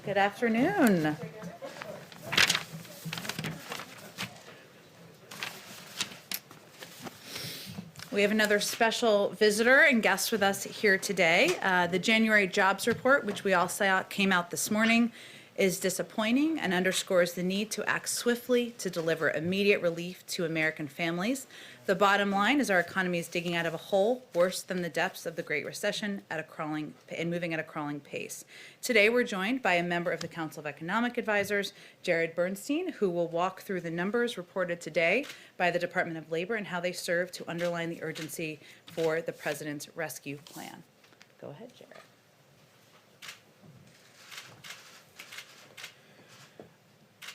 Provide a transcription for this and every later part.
Good afternoon. We have another special visitor and guest with us here today. The January jobs report, which we all saw came out this morning, is disappointing and underscores the need to act swiftly to deliver immediate relief to American families. The bottom line is our economy is digging out of a hole worse than the depths of the Great Recession moving at a crawling pace. Today we're joined by a member of the Council of Economic Advisors, Jared Bernstein, who will walk through the numbers reported today by the Department of Labor and how they serve to underline the urgency for the President's rescue plan. Go ahead, Jared.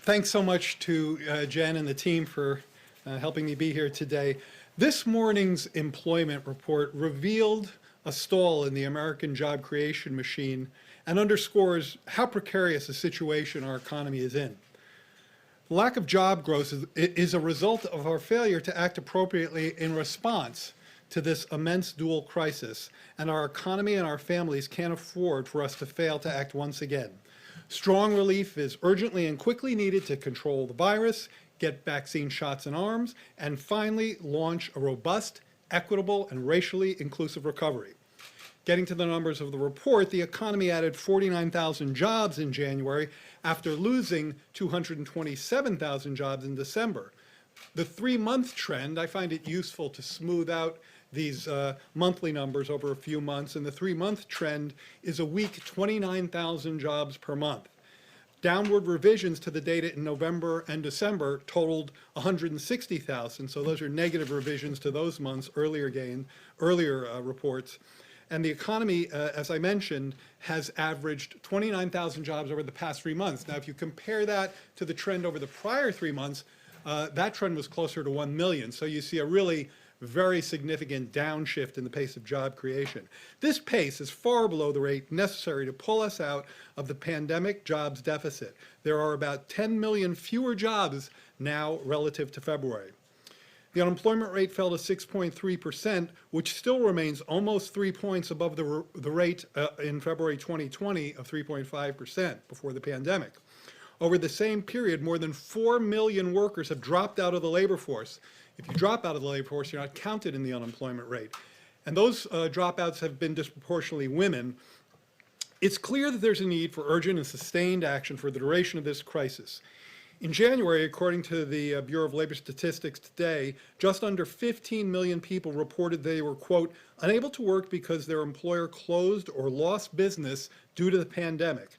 Thanks so much to Jen and the team for helping me be here today. This morning's employment report revealed a stall in the American job creation machine and underscores how precarious a situation our economy is in. The lack of job growth is a result of our failure to act appropriately in response to this immense dual crisis, and our economy and our families can't afford for us to fail to act once again. Strong relief is urgently and quickly needed to control the virus, get vaccine shots in arms, and finally launch a robust, equitable, and racially inclusive recovery. Getting to the numbers of the report, the economy added 49,000 jobs in January after losing 227,000 jobs in December. The three-month trend, I find it useful to smooth out these monthly numbers over a few months, and the three-month trend is a weak 29,000 jobs per month. Downward revisions to the data in November and December totaled 160,000, so those are negative revisions to those months' earlier reports. And the economy, as I mentioned, has averaged 29,000 jobs over the past 3 months. Now, if you compare that to the trend over the prior 3 months, that trend was closer to 1 million. So you see a really very significant downshift in the pace of job creation. This pace is far below the rate necessary to pull us out of the pandemic jobs deficit. There are about 10 million fewer jobs now relative to February. The unemployment rate fell to 6.3%, which still remains almost 3 points above the rate in February 2020 of 3.5% before the pandemic. Over the same period, more than 4 million workers have dropped out of the labor force. If you drop out of the labor force, you're not counted in the unemployment rate. And those dropouts have been disproportionately women. It's clear that there's a need for urgent and sustained action for the duration of this crisis. In January, according to the Bureau of Labor Statistics today, just under 15 million people reported they were, quote, unable to work because their employer closed or lost business due to the pandemic.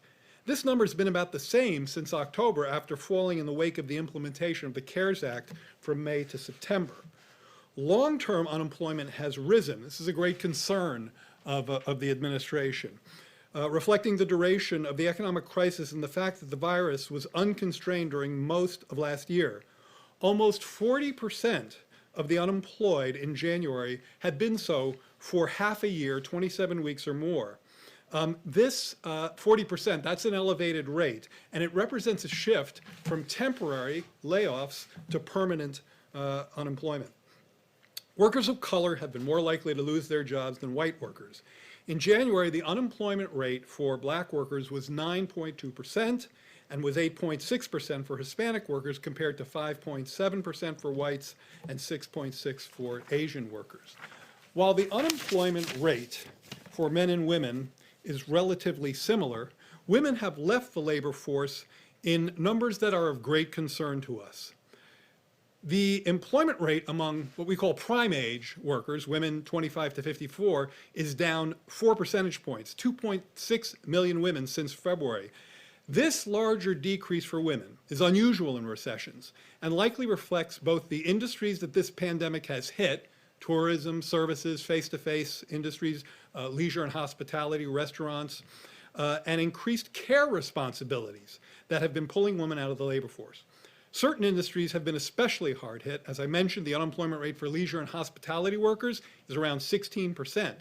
This number has been about the same since October, after falling in the wake of the implementation of the CARES Act from May to September. Long-term unemployment has risen. This is a great concern of the administration, reflecting the duration of the economic crisis and the fact that the virus was unconstrained during most of last year. Almost 40% of the unemployed in January had been so for half a year, 27 weeks or more. This 40%, that's an elevated rate, and it represents a shift from temporary layoffs to permanent unemployment. Workers of color have been more likely to lose their jobs than white workers. In January, the unemployment rate for black workers was 9.2% and was 8.6% for Hispanic workers, compared to 5.7% for whites and 6.6% for Asian workers. While the unemployment rate for men and women is relatively similar, women have left the labor force in numbers that are of great concern to us. The employment rate among what we call prime age workers, women 25 to 54, is down 4 percentage points, 2.6 million women since February. This larger decrease for women is unusual in recessions and likely reflects both the industries that this pandemic has hit, tourism, services, face-to-face industries, leisure and hospitality, restaurants, and increased care responsibilities that have been pulling women out of the labor force. Certain industries have been especially hard hit. As I mentioned, the unemployment rate for leisure and hospitality workers is around 16%.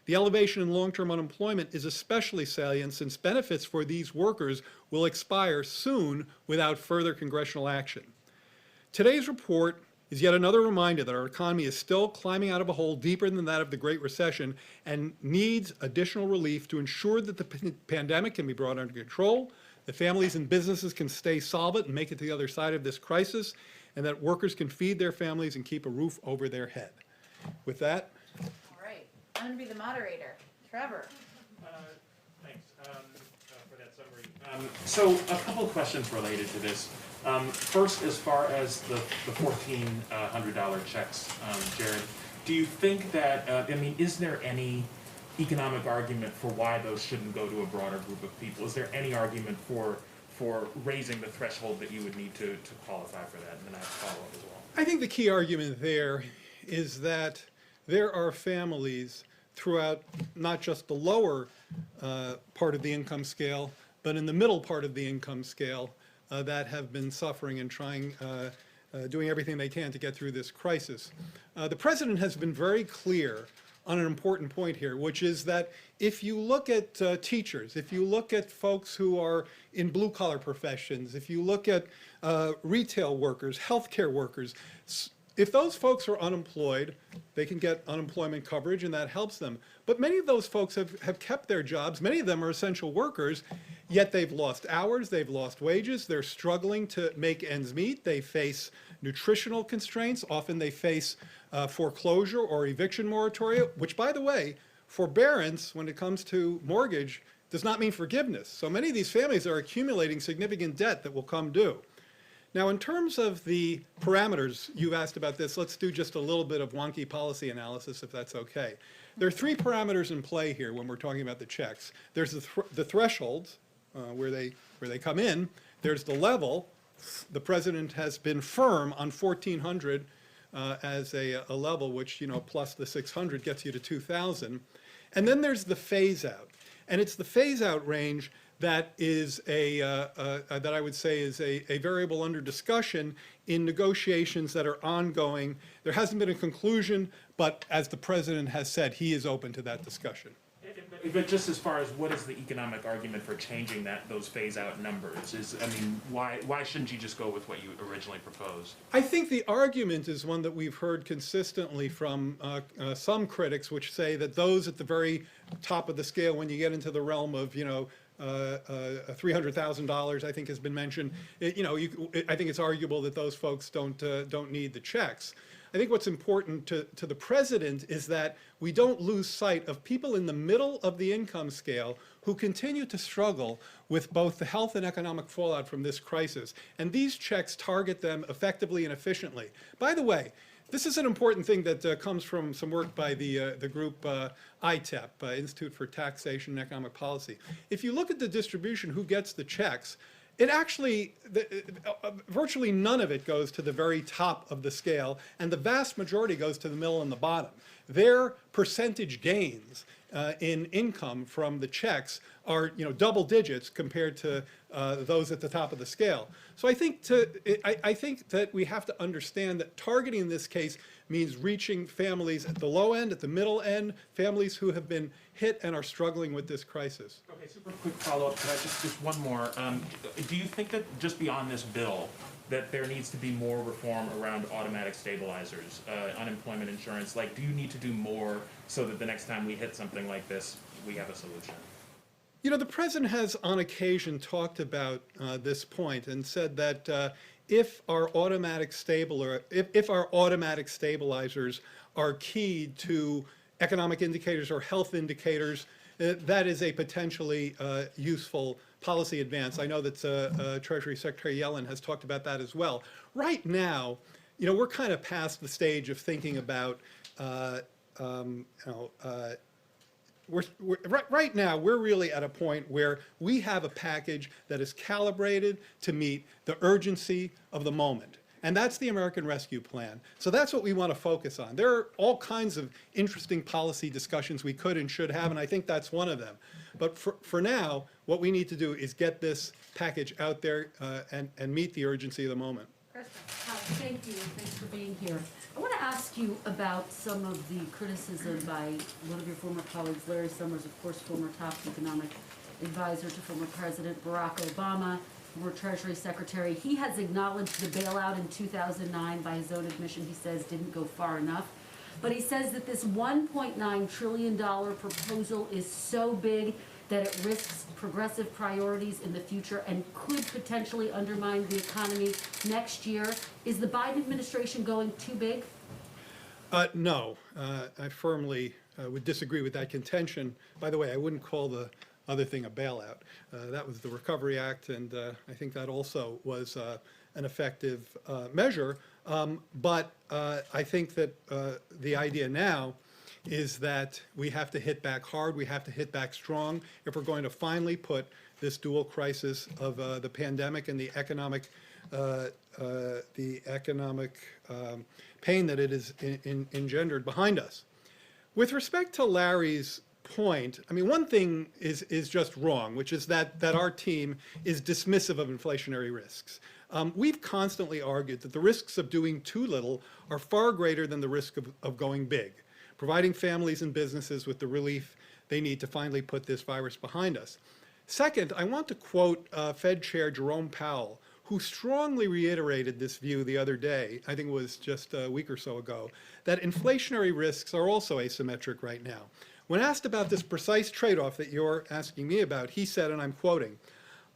The elevation in long-term unemployment is especially salient since benefits for these workers will expire soon without further congressional action. Today's report is yet another reminder that our economy is still climbing out of a hole deeper than that of the Great Recession and needs additional relief to ensure that the pandemic can be brought under control, that families and businesses can stay solvent and make it to the other side of this crisis, and that workers can feed their families and keep a roof over their head. With that, All right, I'm going to be the moderator. Trevor. Thanks for that summary. So a couple of questions related to this. First, as far as the $1,400 checks, Jared, do you think that, is there any economic argument for why those shouldn't go to a broader group of people? Is there any argument for raising the threshold that you would need to qualify for that? And then I have a follow-up as well. I think the key argument there is that there are families throughout not just the lower part of the income scale, but in the middle part of the income scale that have been suffering and doing everything they can to get through this crisis. The president has been very clear on an important point here, which is that if you look at teachers, if you look at folks who are in blue-collar professions, if you look at retail workers, healthcare workers, if those folks are unemployed, they can get unemployment coverage and that helps them. But many of those folks have kept their jobs. Many of them are essential workers, yet they've lost hours, they've lost wages, they're struggling to make ends meet. They face nutritional constraints. Often they face foreclosure or eviction moratoria, which, by the way, forbearance when it comes to mortgage does not mean forgiveness. So many of these families are accumulating significant debt that will come due. Now, in terms of the parameters, you've asked about this, let's do just a little bit of wonky policy analysis, if that's okay. There are three parameters in play here when we're talking about the checks. There's the thresholds, where they come in. There's the level. The president has been firm on 1,400 as a level, which, plus the 600 gets you to 2,000. And then there's the phase out. And it's the phase out range that is that I would say is a variable under discussion in negotiations that are ongoing. There hasn't been a conclusion, but as the president has said, he is open to that discussion. But just as far as what is the economic argument for changing those phase-out numbers? Why shouldn't you just go with what you originally proposed? I think the argument is one that we've heard consistently from some critics, which say that those at the very top of the scale, when you get into the realm of, $300,000, I think has been mentioned. I think it's arguable that those folks don't need the checks. I think what's important to the president is that we don't lose sight of people in the middle of the income scale who continue to struggle with both the health and economic fallout from this crisis. And these checks target them effectively and efficiently. By the way, this is an important thing that comes from some work by the group ITEP, Institute for Taxation and Economic Policy. If you look at the distribution, who gets the checks, it actually, virtually none of it goes to the very top of the scale, and the vast majority goes to the middle and the bottom. Their percentage gains in income from the checks are, double digits compared to those at the top of the scale. So I think that we have to understand that targeting in this case means reaching families at the low end, at the middle end, families who have been hit and are struggling with this crisis. Okay, super quick follow-up. Could I just one more? Do you think that just beyond this bill, that there needs to be more reform around automatic stabilizers, unemployment insurance? Like, do you need to do more so that the next time we hit something like this, we have a solution? The president has on occasion talked about this point and said that if our automatic stabilizers are keyed to economic indicators or health indicators, that is a potentially useful policy advance. I know that Treasury Secretary Yellen has talked about that as well. Right now, we're kind of past the stage of thinking about right now, we're really at a point where we have a package that is calibrated to meet the urgency of the moment. And that's the American Rescue Plan. So that's what we want to focus on. There are all kinds of interesting policy discussions we could and should have, and I think that's one of them. But for now, what we need to do is get this package out there and meet the urgency of the moment. Thank you, and thanks for being here. I want to ask you about some of the criticism by one of your former colleagues, Larry Summers, of course, former top economic advisor to former President Barack Obama, former Treasury Secretary. He has acknowledged the bailout in 2009, by his own admission, he says didn't go far enough. But he says that this $1.9 trillion proposal is so big that it risks progressive priorities in the future and could potentially undermine the economy next year? Is the Biden administration going too big? No, I firmly would disagree with that contention. By the way, I wouldn't call the other thing a bailout. That was the Recovery Act, and I think that also was an effective measure. But I think that the idea now is that we have to hit back hard, we have to hit back strong if we're going to finally put this dual crisis of the pandemic and the economic pain that it has engendered behind us. With respect to Larry's point, I mean, one thing is just wrong, which is that our team is dismissive of inflationary risks. We've constantly argued that the risks of doing too little are far greater than the risk of going big, providing families and businesses with the relief they need to finally put this virus behind us. Second, I want to quote Fed Chair Jerome Powell, who strongly reiterated this view the other day, I think it was just a week or so ago, that inflationary risks are also asymmetric right now. When asked about this precise trade-off that you're asking me about, he said, and I'm quoting,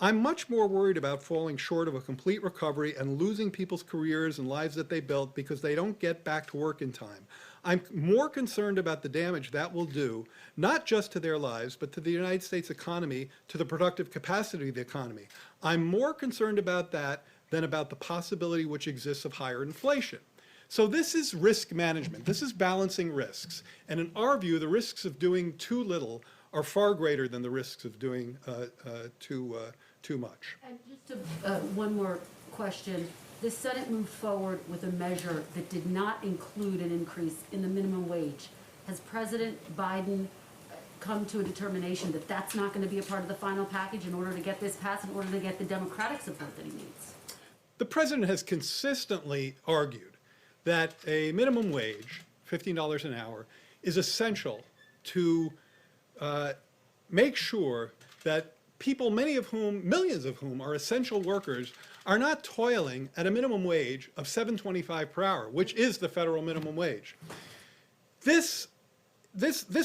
"I'm much more worried about falling short of a complete recovery and losing people's careers and lives that they built because they don't get back to work in time. I'm more concerned about the damage that will do, not just to their lives, but to the United States economy, to the productive capacity of the economy. I'm more concerned about that than about the possibility which exists of higher inflation." So this is risk management. This is balancing risks. And in our view, the risks of doing too little are far greater than the risks of doing too much. And just one more question. The Senate moved forward with a measure that did not include an increase in the minimum wage. Has President Biden come to a determination that that's not going to be a part of the final package in order to get this passed, in order to get the Democratic support that he needs? The president has consistently argued that a minimum wage, $15 an hour, is essential to make sure that people, many of whom, millions of whom are essential workers, are not toiling at a minimum wage of $7.25 per hour, which is the federal minimum wage. This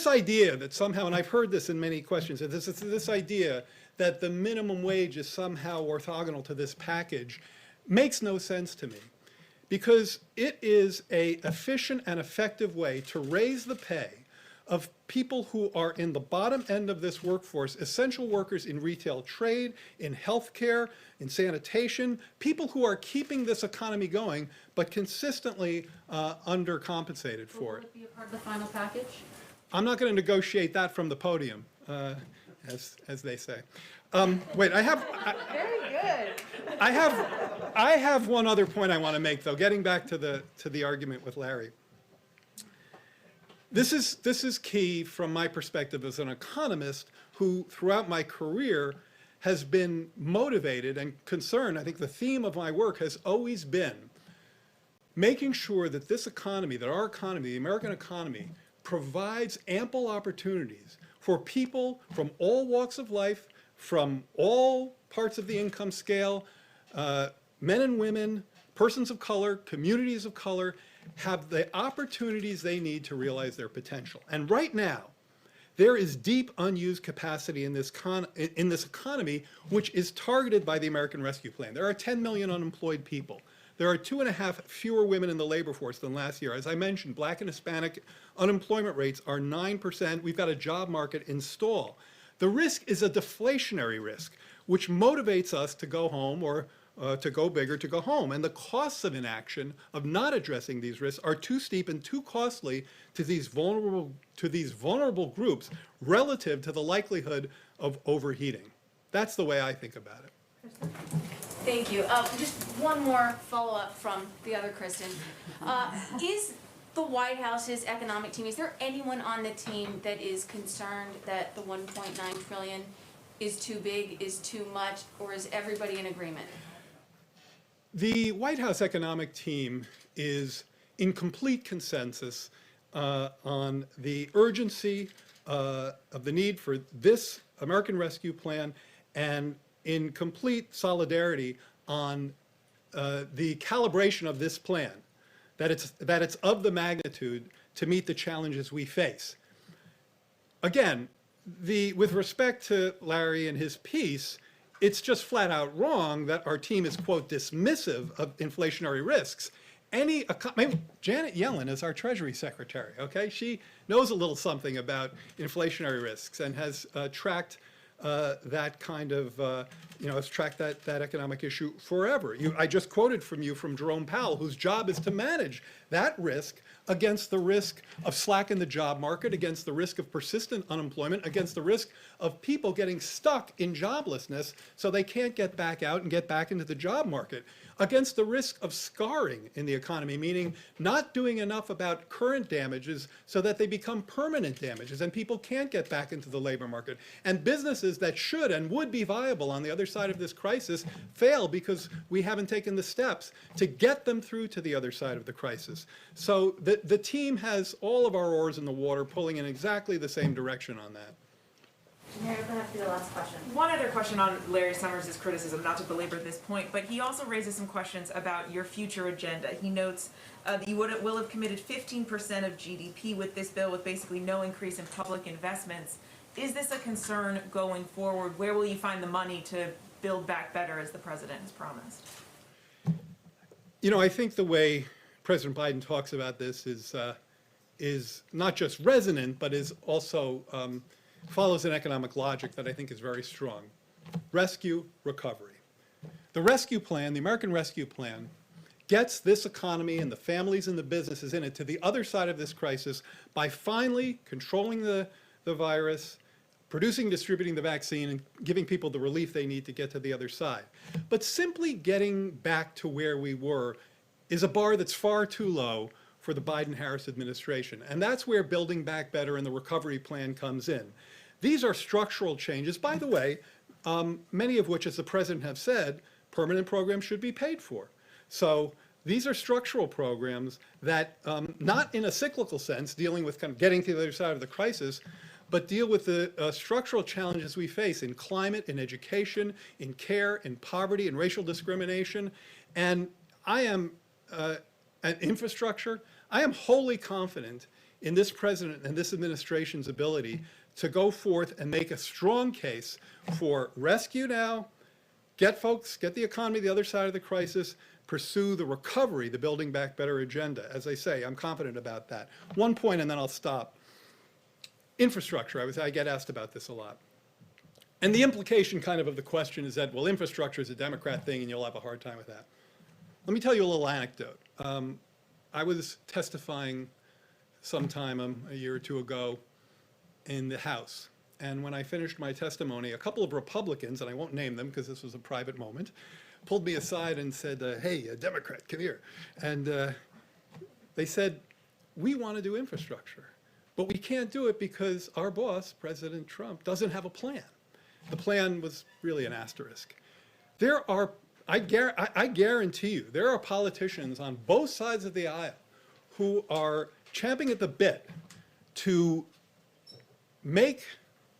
idea that somehow, and I've heard this in many questions, this idea that the minimum wage is somehow orthogonal to this package makes no sense to me, because it is an efficient and effective way to raise the pay of people who are in the bottom end of this workforce, essential workers in retail trade, in healthcare, in sanitation, people who are keeping this economy going, but consistently undercompensated for Will it. it be a part of the final package? I'm not going to negotiate that from the podium, as they say. Wait, Very good. I have one other point I want to make, though, getting back to the argument with Larry. This is key from my perspective as an economist who, throughout my career, has been motivated and concerned. I think the theme of my work has always been making sure that this economy, that our economy, the American economy, provides ample opportunities for people from all walks of life, from all parts of the income scale, men and women, persons of color, communities of color, have the opportunities they need to realize their potential. And right now, there is deep unused capacity in this economy, which is targeted by the American Rescue Plan. There are 10 million unemployed people. There are 2.5 fewer women in the labor force than last year. As I mentioned, Black and Hispanic unemployment rates are 9%. We've got a job market in stall. The risk is a deflationary risk, which motivates us to go home or to go big or to go home. And the costs of inaction, of not addressing these risks, are too steep and too costly to these vulnerable groups relative to the likelihood of overheating. That's the way I think about it. Thank you. Just one more follow-up from the other Kristen. Is the White House's economic team, is there anyone on the team that is concerned that the 1.9 trillion is too big, is too much, or is everybody in agreement? The White House economic team is in complete consensus on the urgency of the need for this American Rescue Plan, and in complete solidarity on the calibration of this plan, that it's of the magnitude to meet the challenges we face. Again, with respect to Larry and his piece, it's just flat out wrong that our team is, quote, dismissive of inflationary risks. Janet Yellen is our Treasury Secretary, okay? She knows a little something about inflationary risks and has tracked that kind of, has tracked that economic issue forever. I just quoted from you from Jerome Powell, whose job is to manage that risk against the risk of slack in the job market, against the risk of persistent unemployment, against the risk of people getting stuck in joblessness so they can't get back out and get back into the job market, against the risk of scarring in the economy, meaning not doing enough about current damages so that they become permanent damages and people can't get back into the labor market. And businesses that should and would be viable on the other side of this crisis fail because we haven't taken the steps to get them through to the other side of the crisis. So the team has all of our oars in the water pulling in exactly the same direction on that. Mary, that have to be the last question. One other question on Larry Summers' criticism, not to belabor this point, but he also raises some questions about your future agenda. He notes that you will have committed 15% of GDP with this bill with basically no increase in public investments. Is this a concern going forward? Where will you find the money to build back better as the president has promised? I think the way President Biden talks about this is not just resonant, but is also follows an economic logic that I think is very strong. Rescue, recovery. The rescue plan, the American Rescue Plan, gets this economy and the families and the businesses in it to the other side of this crisis by finally controlling the virus, producing, distributing the vaccine, and giving people the relief they need to get to the other side. But simply getting back to where we were is a bar that's far too low for the Biden-Harris administration. And that's where Building Back Better and the recovery plan comes in. These are structural changes, by the way, many of which, as the president has said, permanent programs should be paid for. So these are structural programs that, not in a cyclical sense, dealing with kind of getting to the other side of the crisis, but deal with the structural challenges we face in climate, in education, in care, in poverty, in racial discrimination. And I am, and infrastructure, I am wholly confident in this president and this administration's ability to go forth and make a strong case for rescue now, get the economy the other side of the crisis, pursue the recovery, the Building Back Better agenda. As I say, I'm confident about that. One point and then I'll stop. Infrastructure, I get asked about this a lot. And the implication kind of the question is that, well, infrastructure is a Democrat thing and you'll have a hard time with that. Let me tell you a little anecdote. I was testifying sometime a year or two ago in the House. And when I finished my testimony, a couple of Republicans, and I won't name them because this was a private moment, pulled me aside and said, hey, Democrat, come here. And they said, we want to do infrastructure, but we can't do it because our boss, President Trump, doesn't have a plan. The plan was really an asterisk. I guarantee you, there are politicians on both sides of the aisle who are champing at the bit to make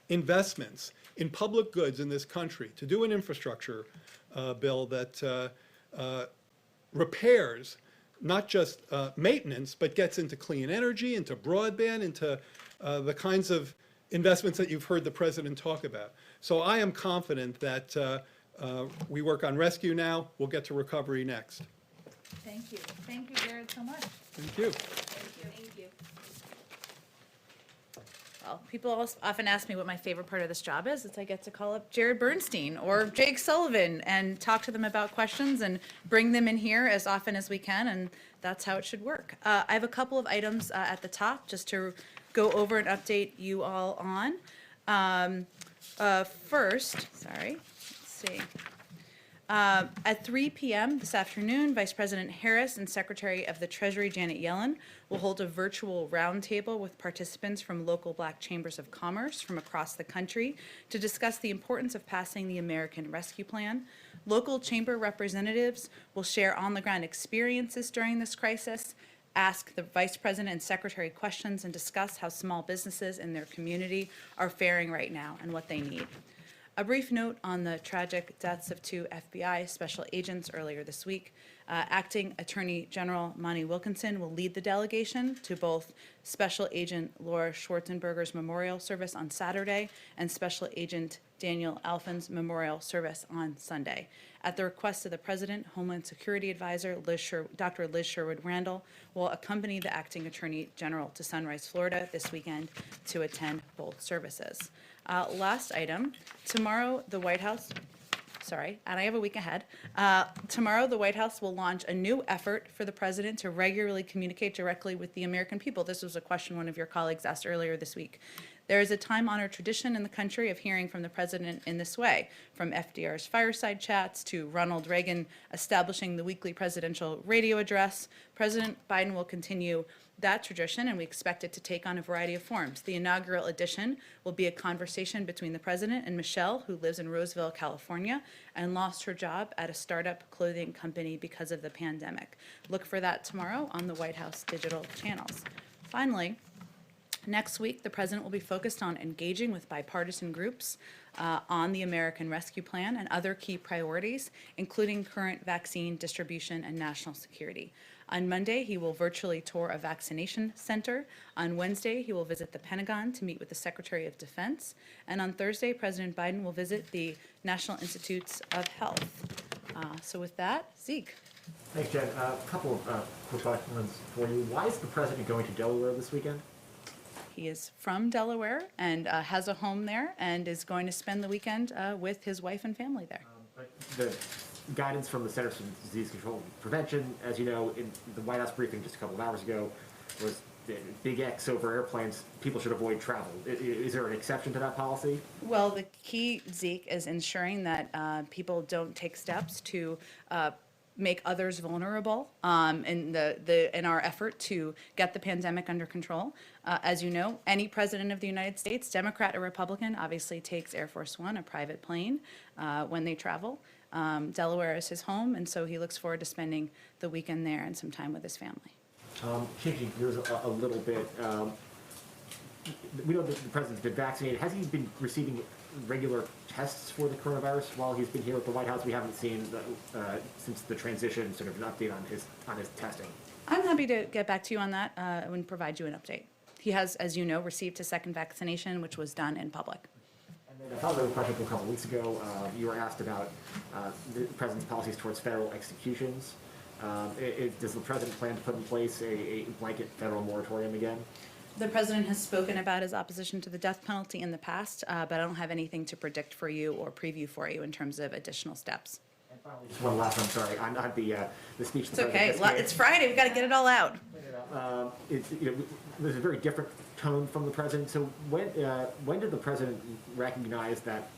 investments in public goods in this country, to do an infrastructure bill that repairs not just maintenance, but gets into clean energy, into broadband, into the kinds of investments that you've heard the president talk about. So I am confident that we work on rescue now, we'll get to recovery next. Thank you. Thank you, Jared, so much. Thank you. Thank you. Well, people often ask me what my favorite part of this job is. It's I get to call up Jared Bernstein or Jake Sullivan and talk to them about questions and bring them in here as often as we can, and that's how it should work. I have a couple of items at the top just to go over and update you all on. First, let's see. At 3 p.m. this afternoon, Vice President Harris and Secretary of the Treasury Janet Yellen will hold a virtual roundtable with participants from local Black chambers of commerce from across the country to discuss the importance of passing the American Rescue Plan. Local chamber representatives will share on-the-ground experiences during this crisis, ask the Vice President and Secretary questions, and discuss how small businesses in their community are faring right now and what they need. A brief note on the tragic deaths of 2 FBI special agents earlier this week. Acting Attorney General Monty Wilkinson will lead the delegation to both Special Agent Laura Schwarzenberger's memorial service on Saturday and Special Agent Daniel Alphen's memorial service on Sunday. At the request of the President, Homeland Security Advisor Dr. Liz Sherwood Randall will accompany the Acting Attorney General to Sunrise, Florida this weekend to attend both services. Last item, tomorrow the White House, and I have a week ahead. Tomorrow, the White House will launch a new effort for the president to regularly communicate directly with the American people. This was a question one of your colleagues asked earlier this week. There is a time-honored tradition in the country of hearing from the president in this way, from FDR's fireside chats to Ronald Reagan establishing the weekly presidential radio address. President Biden will continue that tradition, and we expect it to take on a variety of forms. The inaugural edition will be a conversation between the president and Michelle, who lives in Roseville, California, and lost her job at a startup clothing company because of the pandemic. Look for that tomorrow on the White House digital channels. Finally, next week, the president will be focused on engaging with bipartisan groups on the American Rescue Plan and other key priorities, including current vaccine distribution and national security. On Monday, he will virtually tour a vaccination center. On Wednesday, he will visit the Pentagon to meet with the Secretary of Defense. And on Thursday, President Biden will visit the National Institutes of Health. So with that, Zeke. Thanks, Jen. A couple of quick questions for you. Why is the president going to Delaware this weekend? He is from Delaware and has a home there and is going to spend the weekend with his wife and family there. But the guidance from the Centers for Disease Control and Prevention, as you know, in the White House briefing just a couple of hours ago, was big X over airplanes. People should avoid travel. Is there an exception to that policy? Well, the key, Zeke, is ensuring that people don't take steps to make others vulnerable in our effort to get the pandemic under control. As you know, any president of the United States, Democrat or Republican, obviously takes Air Force One, a private plane, when they travel. Delaware is his home, and so he looks forward to spending the weekend there and some time with his family. Changing gears a little bit, we know that the president's been vaccinated. Has he been receiving regular tests for the coronavirus while he's been here at the White House? We haven't seen, since the transition, sort of an update on his testing. I'm happy to get back to you on that and provide you an update. He has, as you know, received his second vaccination, which was done in public. And then a follow-up question from a couple of weeks ago. You were asked about the president's policies towards federal executions. Does the president plan to put in place a blanket federal moratorium again? The president has spoken about his opposition to the death penalty in the past, but I don't have anything to predict for you or preview for you in terms of additional steps. And finally, just one last one, sorry, on the speech. It's okay. It's Friday. We've got to get it all out. There's a very different tone from the president. So when did the president recognize that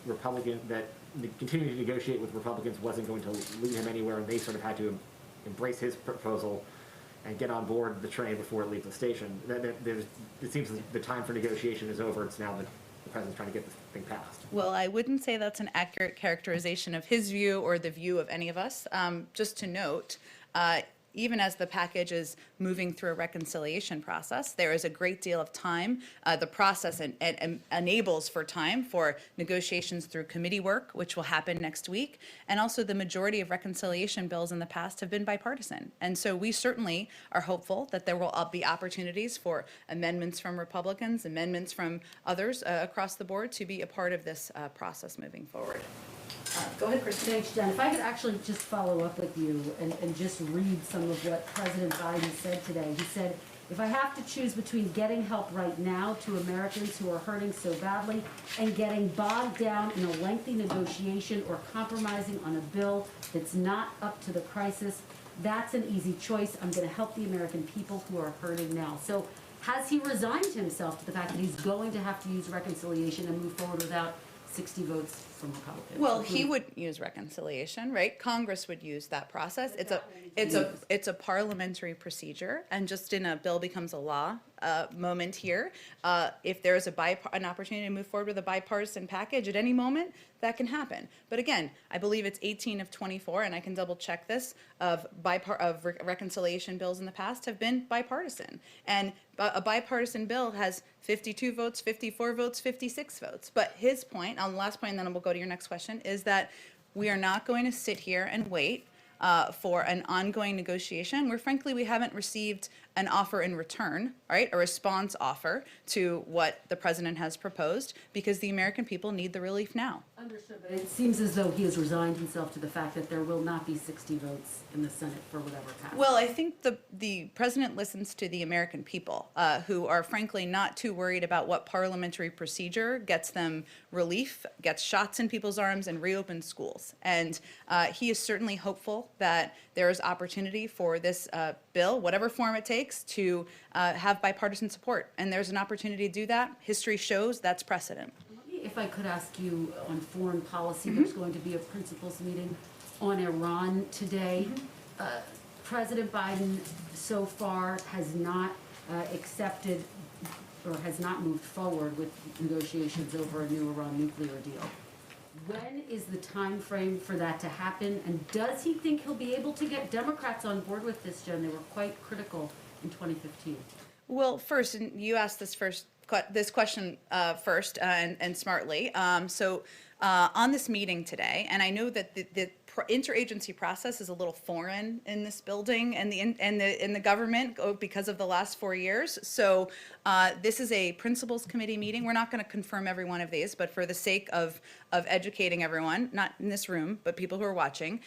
continuing to negotiate with Republicans wasn't going to lead him anywhere, and they sort of had to embrace his proposal and get on board the train before it leaves the station? It seems that the time for negotiation is over. It's now that the president's trying to get this thing passed. Well, I wouldn't say that's an accurate characterization of his view or the view of any of us. Just to note, even as the package is moving through a reconciliation process, there is a great deal of time. The process enables for time for negotiations through committee work, which will happen next week. And also the majority of reconciliation bills in the past have been bipartisan. And so we certainly are hopeful that there will be opportunities for amendments from Republicans, amendments from others across the board to be a part of this process moving forward. Go ahead, Kristen. Thanks, Jen. If I could actually just follow up with you and just read some of what President Biden said today. He said, if I have to choose between getting help right now to Americans who are hurting so badly and getting bogged down in a lengthy negotiation or compromising on a bill that's not up to the crisis, that's an easy choice. I'm going to help the American people who are hurting now. So has he resigned himself to the fact that he's going to have to use reconciliation and move forward without 60 votes from Republicans? Well, he would use reconciliation, right? Congress would use that process. It's a parliamentary procedure, and just in a bill becomes a law moment here, if there is an opportunity to move forward with a bipartisan package at any moment, that can happen. But again, I believe it's 18 of 24, and I can double check this, of reconciliation bills in the past have been bipartisan. And a bipartisan bill has 52 votes, 54 votes, 56 votes. But his point, on the last point, and then we'll go go to your next question, is that we are not going to sit here and wait for an ongoing negotiation where frankly we haven't received an offer in return, right? A response offer to what the president has proposed, because the American people need the relief now. Understood, but it seems as though he has resigned himself to the fact that there will not be 60 votes in the Senate for whatever passes. Well, I think the president listens to the American people, who are frankly not too worried about what parliamentary procedure gets them relief, gets shots in people's arms, and reopens schools. And he is certainly hopeful that there is opportunity for this bill, whatever form it takes, to have bipartisan support. And there's an opportunity to do that. History shows that's precedent. If I could ask you on foreign policy, there's going to be a principals meeting on Iran today. President Biden so far has not accepted or has not moved forward with negotiations over a new Iran nuclear deal. When is the time frame for that to happen? And does he think he'll be able to get Democrats on board with this, Jen? They were quite critical in 2015. Well, first, and you asked this question first and smartly. On this meeting today, and I know that the interagency process is a little foreign in this building and in the government because of the last 4 years. So this is a principals committee meeting. We're not going to confirm every one of these, but for the sake of educating everyone, not in this room, but people who are watching,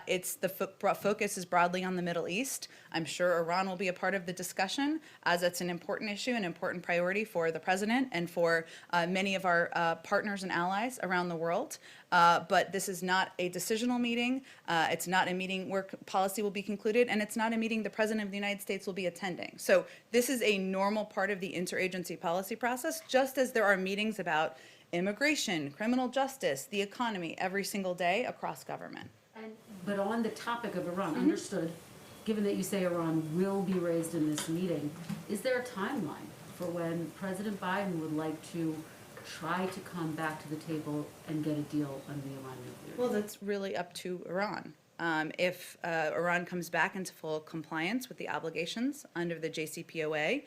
it's the focus is broadly on the Middle East. I'm sure Iran will be a part of the discussion, as it's an important issue, an important priority for the president and for many of our partners and allies around the world. But this is not a decisional meeting. It's not a meeting where policy will be concluded, and it's not a meeting the President of the United States will be attending. So this is a normal part of the interagency policy process, just as there are meetings about immigration, criminal justice, the economy every single day across government. But on the topic of Iran, understood, given that you say Iran will be raised in this meeting, is there a timeline for when President Biden would like to try to come back to the table and get a deal on the Iran nuclear deal? Well, that's really up to Iran. If Iran comes back into full compliance with the obligations under the JCPOA,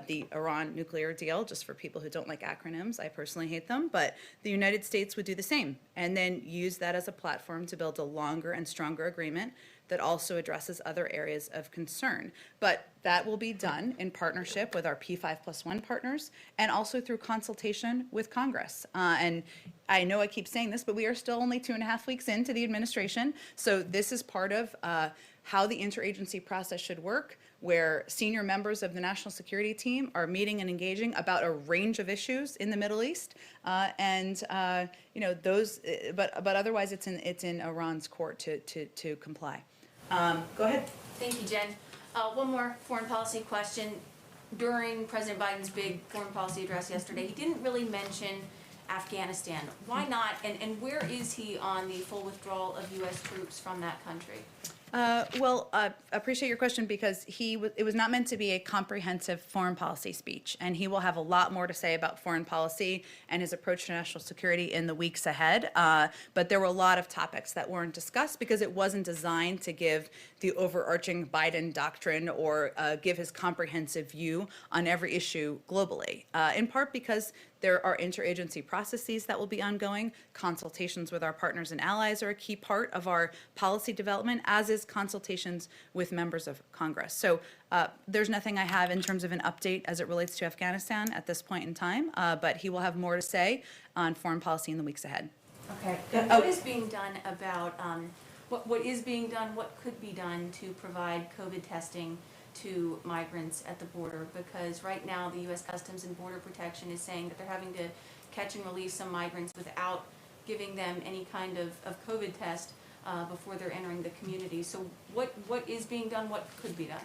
the Iran nuclear deal, just for people who don't like acronyms, I personally hate them, but the United States would do the same and then use that as a platform to build a longer and stronger agreement that also addresses other areas of concern. But that will be done in partnership with our P5+1 partners and also through consultation with Congress. And I know I keep saying this, but we are still only 2.5 weeks into the administration. So this is part of how the interagency process should work, where senior members of the national security team are meeting and engaging about a range of issues in the Middle East, but otherwise it's in Iran's court to comply. Go ahead. Thank you, Jen. One more foreign policy question. During President Biden's big foreign policy address yesterday, he didn't really mention Afghanistan. Why not? And where is he on the full withdrawal of U.S. troops from that country? Appreciate your question, because it was not meant to be a comprehensive foreign policy speech, and he will have a lot more to say about foreign policy and his approach to national security in the weeks ahead. But there were a lot of topics that weren't discussed because it wasn't designed to give the overarching Biden doctrine or give his comprehensive view on every issue globally, in part because there are interagency processes that will be ongoing. Consultations with our partners and allies are a key part of our policy development, as is consultations with members of Congress. So there's nothing I have in terms of an update as it relates to Afghanistan at this point in time, but he will have more to say on foreign policy in the weeks ahead. Okay. And what is being done about, what is being done, what could be done to provide COVID testing to migrants at the border? Because right now the U.S. Customs and Border Protection is saying that they're having to catch and release some migrants without giving them any kind of COVID test before they're entering the community. So what is being done? What could be done?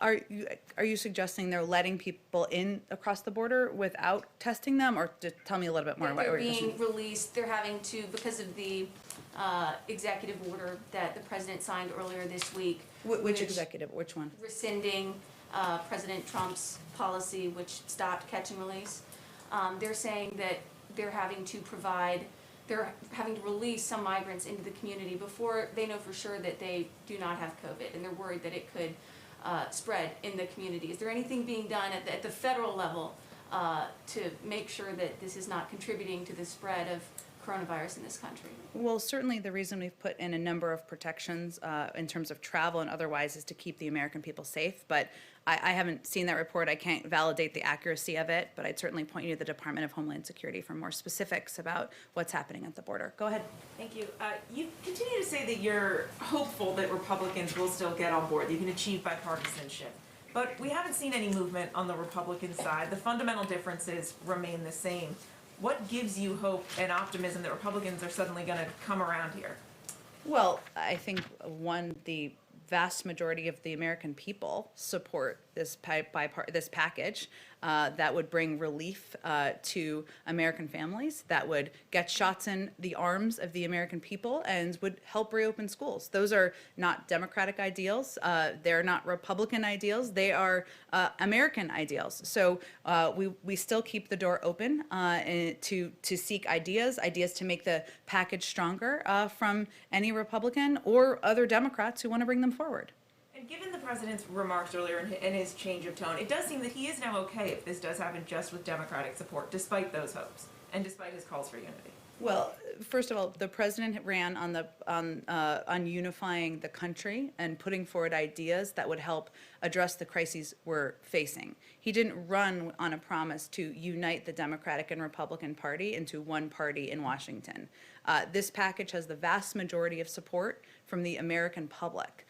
Are you suggesting they're letting people in across the border without testing them, or just tell me a little bit more about They're what you're being released. They're having to, because of the executive order that the president signed earlier this week. Which executive? Which one? Rescinding President Trump's policy, which stopped catch and release. They're saying that they're having to release some migrants into the community before they know for sure that they do not have COVID, and they're worried that it could spread in the community. Is there anything being done at the federal level to make sure that this is not contributing to the spread coronavirus in this country? Well, certainly the reason we've put in a number of protections in terms of travel and otherwise is to keep the American people safe. But I haven't seen that report. I can't validate the accuracy of it, but I'd certainly point you to the Department of Homeland Security for more specifics about what's happening at the border. Go ahead. Thank you. You continue to say that you're hopeful that Republicans will still get on board, that you can achieve bipartisanship. But we haven't seen any movement on the Republican side. The fundamental differences remain the same. What gives you hope and optimism that Republicans are suddenly going to come around here? Well, I think the vast majority of the American people support this this package that would bring relief to American families, that would get shots in the arms of the American people, and would help reopen schools. Those are not Democratic ideals. They're not Republican ideals. They are American ideals. So we still keep the door open to seek ideas to make the package stronger from any Republican or other Democrats who want to bring them forward. And given the president's remarks earlier and his change of tone, it does seem that he is now okay if this does happen just with Democratic support, despite those hopes and despite his calls for unity. Well, first of all, the president ran on unifying the country and putting forward ideas that would help address the crises we're facing. He didn't run on a promise to unite the Democratic and Republican Party into one party in Washington. This package has the vast majority of support from the American public.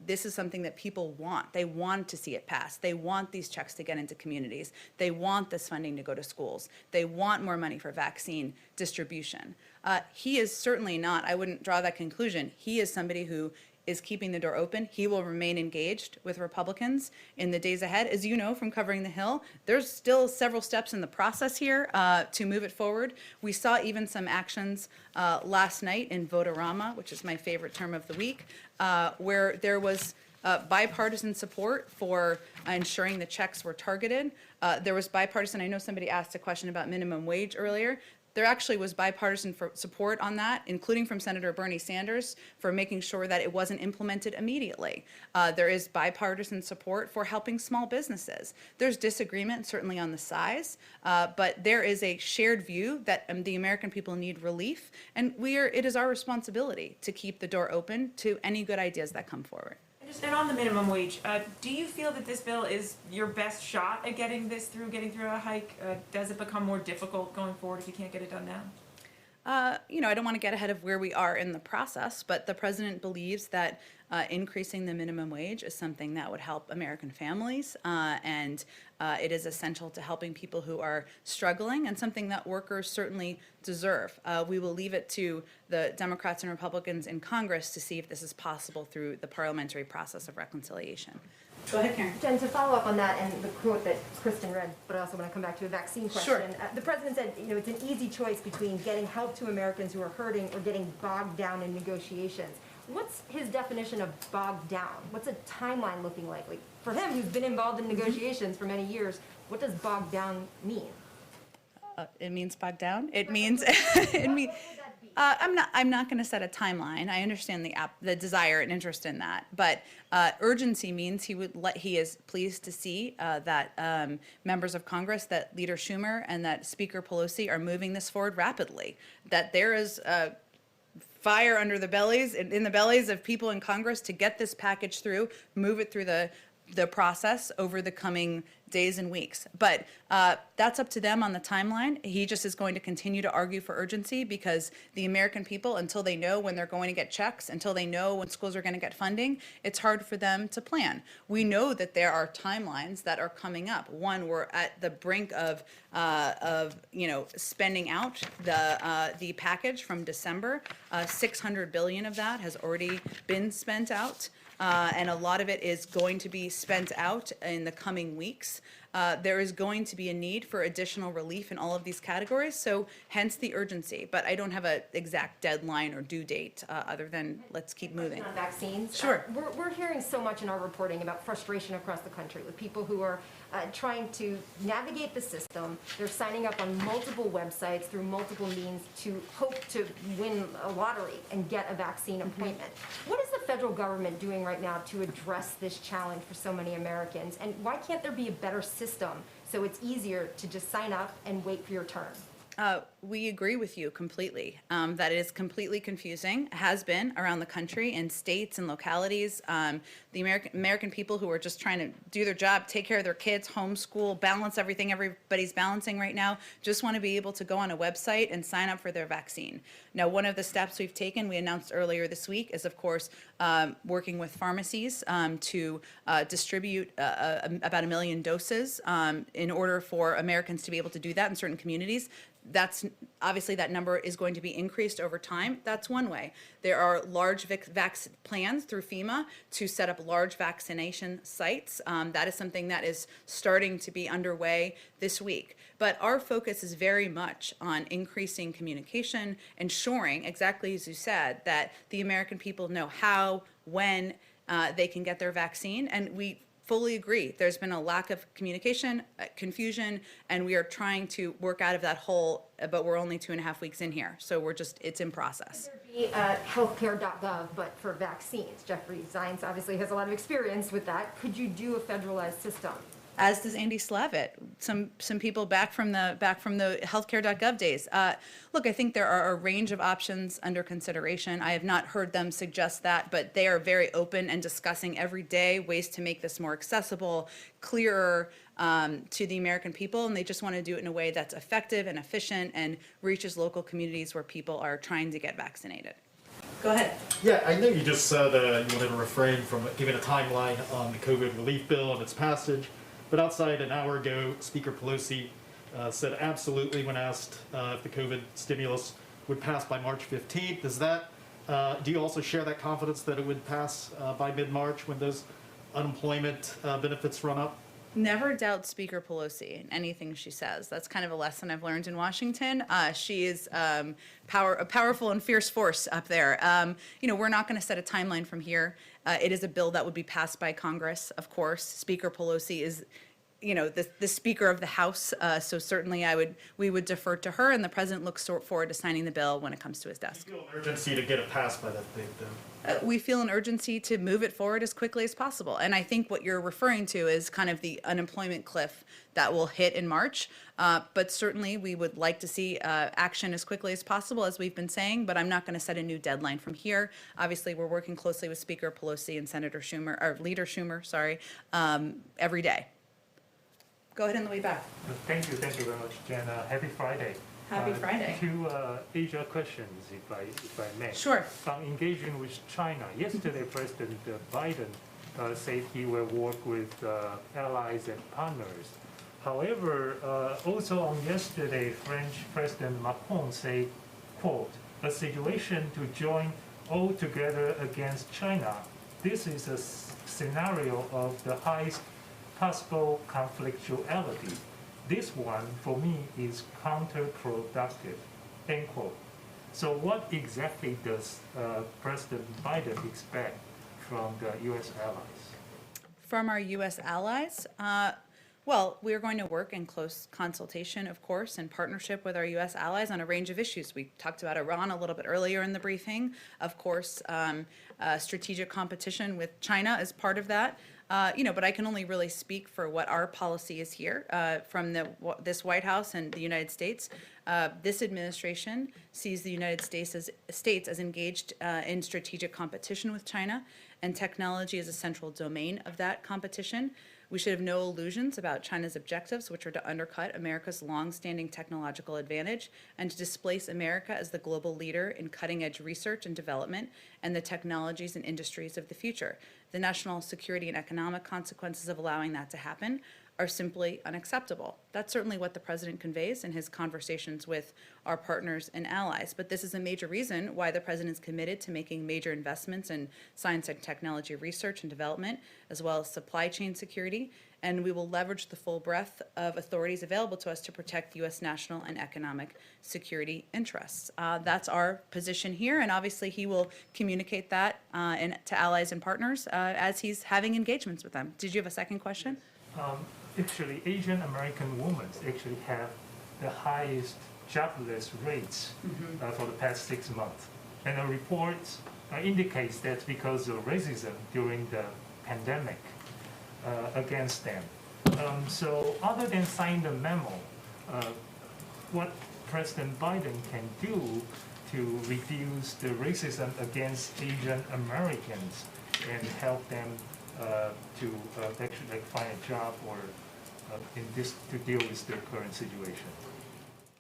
This is something that people want. They want to see it pass. They want these checks to get into communities. They want this funding to go to schools. They want more money for vaccine distribution. He is certainly not, I wouldn't draw that conclusion. He is somebody who is keeping the door open. He will remain engaged with Republicans in the days ahead. As you know from covering the Hill, there's still several steps in the process here to move it forward. We saw even some actions last night in Votorama, which is my favorite term of the week, where there was bipartisan support for ensuring the checks were targeted. There was bipartisan, I know somebody asked a question about minimum wage earlier. There actually was bipartisan support on that, including from Senator Bernie Sanders, for making sure that it wasn't implemented immediately. There is bipartisan support for helping small businesses. There's disagreement, certainly on the size, but there is a shared view that the American people need relief, and it is our responsibility to keep the door open to any good ideas that come forward. And on the minimum wage, do you feel that this bill is your best shot at getting through a hike? Does it become more difficult going forward if you can't get it done now? I don't want to get ahead of where we are in the process, but the president believes that increasing the minimum wage is something that would help American families, and it is essential to helping people who are struggling, and something that workers certainly deserve. We will leave it to the Democrats and Republicans in Congress to see if this is possible through the parliamentary process of reconciliation. Go ahead, Karen. Jen, to follow up on that and the quote that Kristen read, but I also want to come back to a vaccine question. Sure. The president said, it's an easy choice between getting help to Americans who are hurting or getting bogged down in negotiations. What's his definition of bogged down? What's a timeline looking like? Like, for him, who's been involved in negotiations for many years, what does bogged down mean? It means bogged down. It means What would that be? I'm not going to set a timeline. I understand the desire and interest in that, but urgency means he is pleased to see that members of Congress, that Leader Schumer and that Speaker Pelosi are moving this forward rapidly. That there is fire under the bellies in the bellies of people in Congress to get this package through, move it through the process over the coming days and weeks. But that's up to them on the timeline. He just is going to continue to argue for urgency because the American people, until they know when they're going to get checks, until they know when schools are going to get funding, it's hard for them to plan. We know that there are timelines that are coming up. One, we're at the brink of spending out the package from December. $600 billion of that has already been spent out. And a lot of it is going to be spent out in the coming weeks. There is going to be a need for additional relief in all of these categories, so hence the urgency. But I don't have an exact deadline or due date other than let's keep moving. On vaccines. Sure. We're hearing so much in our reporting about frustration across the country with people who are trying to navigate the system. They're signing up on multiple websites through multiple means to hope to win a lottery and get a vaccine appointment. What is the federal government doing right now to address this challenge for so many Americans? And why can't there be a better system so it's easier to just sign up and wait for your turn? We agree with you completely. That it is completely confusing, has been around the country in states and localities. The American people who are just trying to do their job, take care of their kids, homeschool, balance everything everybody's balancing right now, just want to be able to go on a website and sign up for their vaccine. Now, one of the steps we've taken, we announced earlier this week, is of course working with pharmacies to distribute about 1 million doses in order for Americans to be able to do that in certain communities. That's obviously that number is going to be increased over time. That's one way. There are large plans through FEMA to set up large vaccination sites. That is something that is starting to be underway this week. But our focus is very much on increasing communication, ensuring, exactly as you said, that the American people know how, when they can get their vaccine. And we fully agree. There's been a lack of communication, confusion, and we are trying to work out of that hole, but we're only 2.5 weeks in here. So it's in process. There'd be healthcare.gov, but for vaccines. Jeffrey Zients obviously has a lot of experience with that. Could you do a federalized system? As does Andy Slavitt, some people back from the healthcare.gov days. Look, I think there are a range of options under consideration. I have not heard them suggest that, but they are very open and discussing every day ways to make this more accessible, clearer to the American people, and they just want to do it in a way that's effective and efficient and reaches local communities where people are trying to get vaccinated. Go ahead. Yeah, I know you just said you wanted to refrain from giving a timeline on the COVID relief bill and its passage. But outside an hour ago, Speaker Pelosi said absolutely when asked if the COVID stimulus would pass by March 15th. Do you also share that confidence that it would pass by mid-March when those unemployment benefits run up? Never doubt Speaker Pelosi in anything she says. That's kind of a lesson I've learned in Washington. She is a powerful and fierce force up there. We're not going to set a timeline from here. It is a bill that would be passed by Congress, of course. Speaker Pelosi is, the Speaker of the House, so certainly we would defer to her, and the President looks forward to signing the bill when it comes to his desk. Do you feel an urgency to get it passed by that date, though? We feel an urgency to move it forward as quickly as possible. And I think what you're referring to is kind of the unemployment cliff that will hit in March. But certainly we would like to see action as quickly as possible, as we've been saying, but I'm not going to set a new deadline from here. Obviously, we're working closely with Speaker Pelosi and Leader Schumer, every day. Go ahead on the way back. Thank you very much, Jen. Happy Friday. Happy Friday. Two Asia questions, if I may. Sure. On engaging with China, yesterday President Biden said he will work with allies and partners. However, also on yesterday, French President Macron said, quote, "A situation to join all together against China. This is a scenario of the highest possible conflictuality. This one, for me, is counterproductive," end quote. So what exactly does President Biden expect from the U.S. allies? From our U.S. allies? Well, we are going to work in close consultation, of course, in partnership with our U.S. allies on a range of issues. We talked about Iran a little bit earlier in the briefing. Of course, strategic competition with China is part of that. But I can only really speak for what our policy is here from this White House and the United States. This administration sees the United States as engaged in strategic competition with China, and technology is a central domain of that competition. We should have no illusions about China's objectives, which are to undercut America's long-standing technological advantage and to displace America as the global leader in cutting-edge research and development and the technologies and industries of the future. The national security and economic consequences of allowing that to happen are simply unacceptable. That's certainly what the President conveys in his conversations with our partners and allies. But this is a major reason why the President is committed to making major investments in science and technology research and development, as well as supply chain security. And we will leverage the full breadth of authorities available to us to protect U.S. national and economic security interests. That's our position here, and obviously he will communicate that to allies and partners as he's having engagements with them. Did you have a second question? Actually, Asian American women actually have the highest jobless rates for the past 6 months. And the report indicates that's because of racism during the pandemic against them. So other than signing the memo, what President Biden can do to reduce the racism against Asian Americans and help them to actually like, find a job or to deal with their current situation.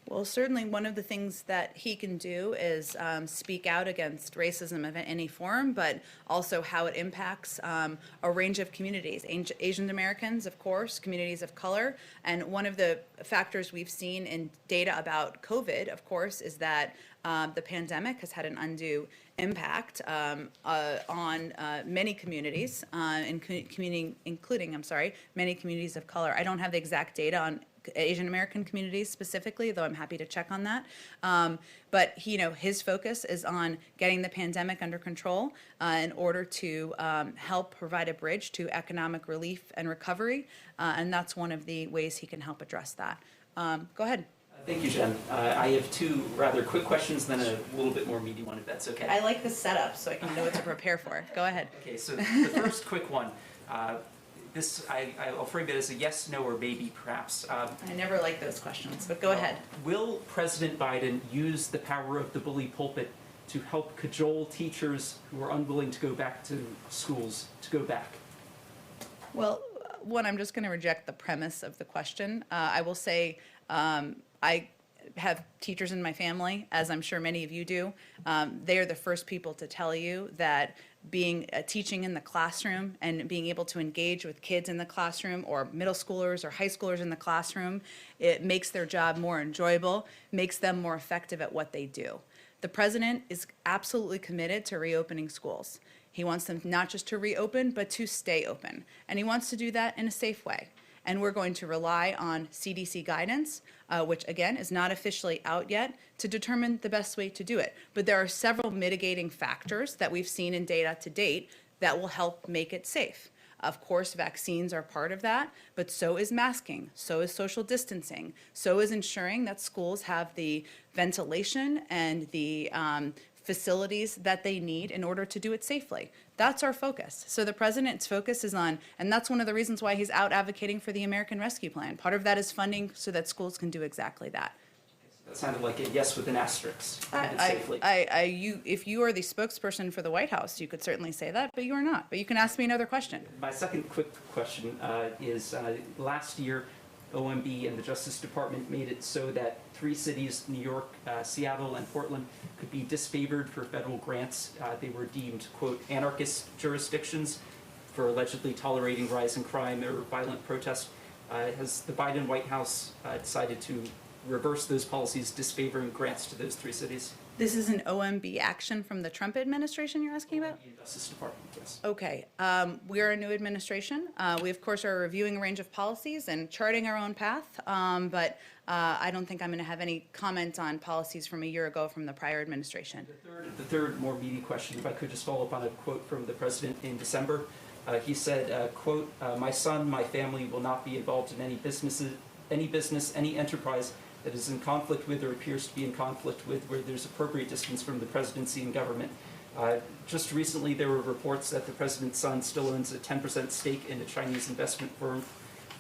Well, certainly one of the things that he can do is speak out against racism of any form, but also how it impacts a range of communities, Asian Americans, of course, communities of color. And one of the factors we've seen in data about COVID, of course, is that the pandemic has had an undue impact on many communities, including many communities of color. I don't have the exact data on Asian American communities specifically, though I'm happy to check on that. But his focus is on getting the pandemic under control in order to help provide a bridge to economic relief and recovery, and that's one of the ways he can help address that. Go ahead. Thank you, Jen. I have two rather quick questions, then a little bit more meaty one, if that's okay. I like the setup so I can know what to prepare for. Go ahead. Okay, so the first quick one. I'll frame it as a yes, no, or maybe, perhaps. I never like those questions, but go ahead. Will President Biden use the power of the bully pulpit to help cajole teachers who are unwilling to go back to schools to go back? Well, one, I'm just going to reject the premise of the question. I will say I have teachers in my family, as I'm sure many of you do. They are the first people to tell you that teaching in the classroom and being able to engage with kids in the classroom or middle schoolers or high schoolers in the classroom, it makes their job more enjoyable, makes them more effective at what they do. The president is absolutely committed to reopening schools. He wants them not just to reopen, but to stay open. And he wants to do that in a safe way. And we're going to rely on CDC guidance, which again is not officially out yet, to determine the best way to do it. But there are several mitigating factors that we've seen in data to date that will help make it safe. Of course, vaccines are part of that, but so is masking, so is social distancing, so is ensuring that schools have the ventilation and the facilities that they need in order to do it safely. That's our focus. So the president's focus is on, and that's one of the reasons why he's out advocating for the American Rescue Plan. Part of that is funding so that schools can do exactly that. That sounded like a yes with an asterisk. Safely. If you are the spokesperson for the White House, you could certainly say that, but you are not. But you can ask me another question. My second quick question is last year, OMB and the Justice Department made it so that 3 cities, New York, Seattle, and Portland, could be disfavored for federal grants. They were deemed, quote, anarchist jurisdictions for allegedly tolerating rising crime or violent protest. Has the Biden White House decided to reverse those policies disfavoring grants to those 3 cities? This is an OMB action from the Trump administration you're asking about? The Justice Department, yes. Okay. We are a new administration. We, of course, are reviewing a range of policies and charting our own path, but I don't think I'm going to have any comment on policies from a year ago from the prior administration. The third more meaty question, if I could just follow up on a quote from the president in December. He said, quote, my son, my family will not be involved in any business, any enterprise that is in conflict with or appears to be in conflict with where there's appropriate distance from the presidency and government. Just recently, there were reports that the president's son still owns a 10% stake in a Chinese investment firm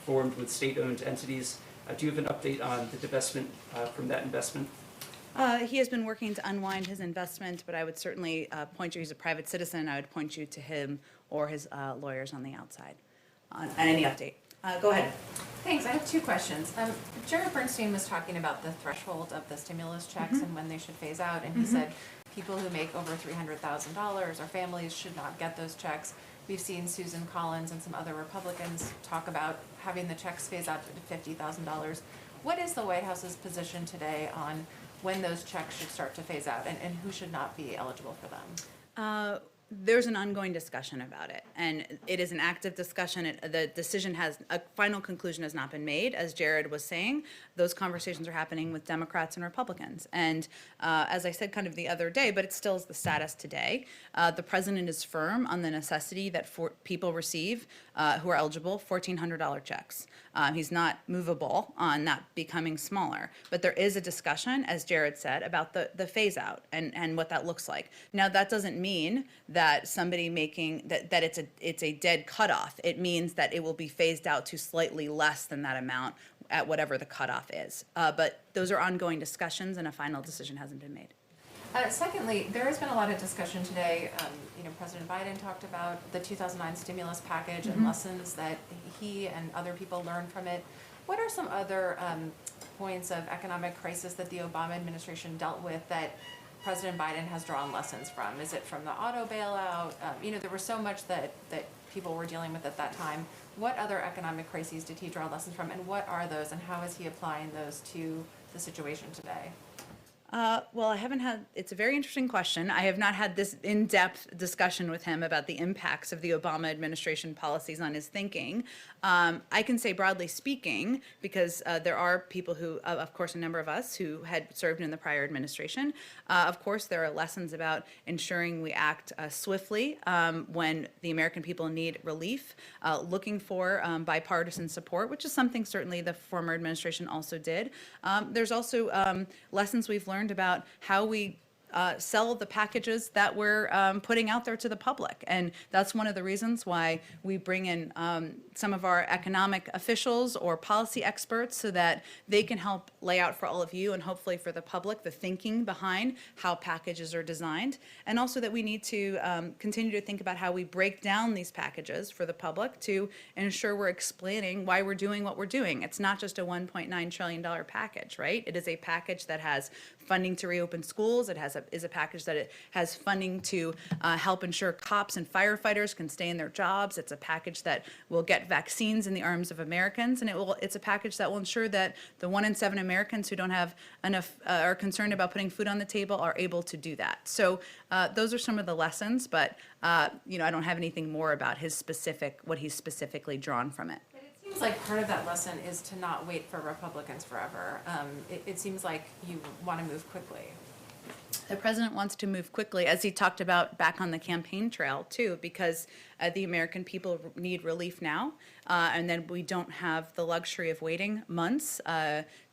formed with state-owned entities. Do you have an update on the divestment from that investment? He has been working to unwind his investment, but I would certainly point you, he's a private citizen, I would point you to him or his lawyers on the outside on any update. Go ahead. Thanks. I have 2 questions. Jared Bernstein was talking about the threshold of the stimulus checks and when they should phase out, and he said people who make over $300,000 or families should not get those checks. We've seen Susan Collins and some other Republicans talk about having the checks phase out to $50,000. What is the White House's position today on when those checks should start to phase out and who should not be eligible for them? There's an ongoing discussion about it, and it is an active discussion. The decision a final conclusion has not been made, as Jared was saying. Those conversations are happening with Democrats and Republicans. And as I said kind of the other day, but it still is the status today, the president is firm on the necessity that people receive who are eligible $1,400 checks. He's not movable on that becoming smaller. But there is a discussion, as Jared said, about the phase out and what that looks like. Now, that doesn't mean that somebody making that it's a dead cutoff. It means that it will be phased out to slightly less than that amount at whatever the cutoff is. But those are ongoing discussions, and a final decision hasn't been made. Secondly, there has been a lot of discussion today, President Biden talked about the 2009 stimulus package and lessons that he and other people learned from it. What are some other points of economic crisis that the Obama administration dealt with that President Biden has drawn lessons from? Is it from the auto bailout? There was so much that people were dealing with at that time. What other economic crises did he draw lessons from, and what are those, and how is he applying those to the situation today? Well, it's a very interesting question. I have not had this in-depth discussion with him about the impacts of the Obama administration policies on his thinking. I can say broadly speaking, because there are people who, of course, a number of us who had served in the prior administration. Of course, there are lessons about ensuring we act swiftly when the American people need relief, looking for bipartisan support, which is something certainly the former administration also did. There's also lessons we've learned about how we sell the packages that we're putting out there to the public. And that's one of the reasons why we bring in some of our economic officials or policy experts so that they can help lay out for all of you and hopefully for the public the thinking behind how packages are designed. And also that we need to continue to think about how we break down these packages for the public to ensure we're explaining why we're doing what we're doing. It's not just a $1.9 trillion package, right? It is a package that has funding to reopen schools. It is a package that it has funding to help ensure cops and firefighters can stay in their jobs. It's a package that will get vaccines in the arms of Americans, and it's a package that will ensure that the 1 in 7 Americans who don't have enough are concerned about putting food on the table are able to do that. So those are some of the lessons, but I don't have anything more about what he's specifically drawn from it. It seems like part of that lesson is to not wait for Republicans forever. It seems like you want to move quickly. The president wants to move quickly, as he talked about back on the campaign trail, too, because the American people need relief now, and then we don't have the luxury of waiting months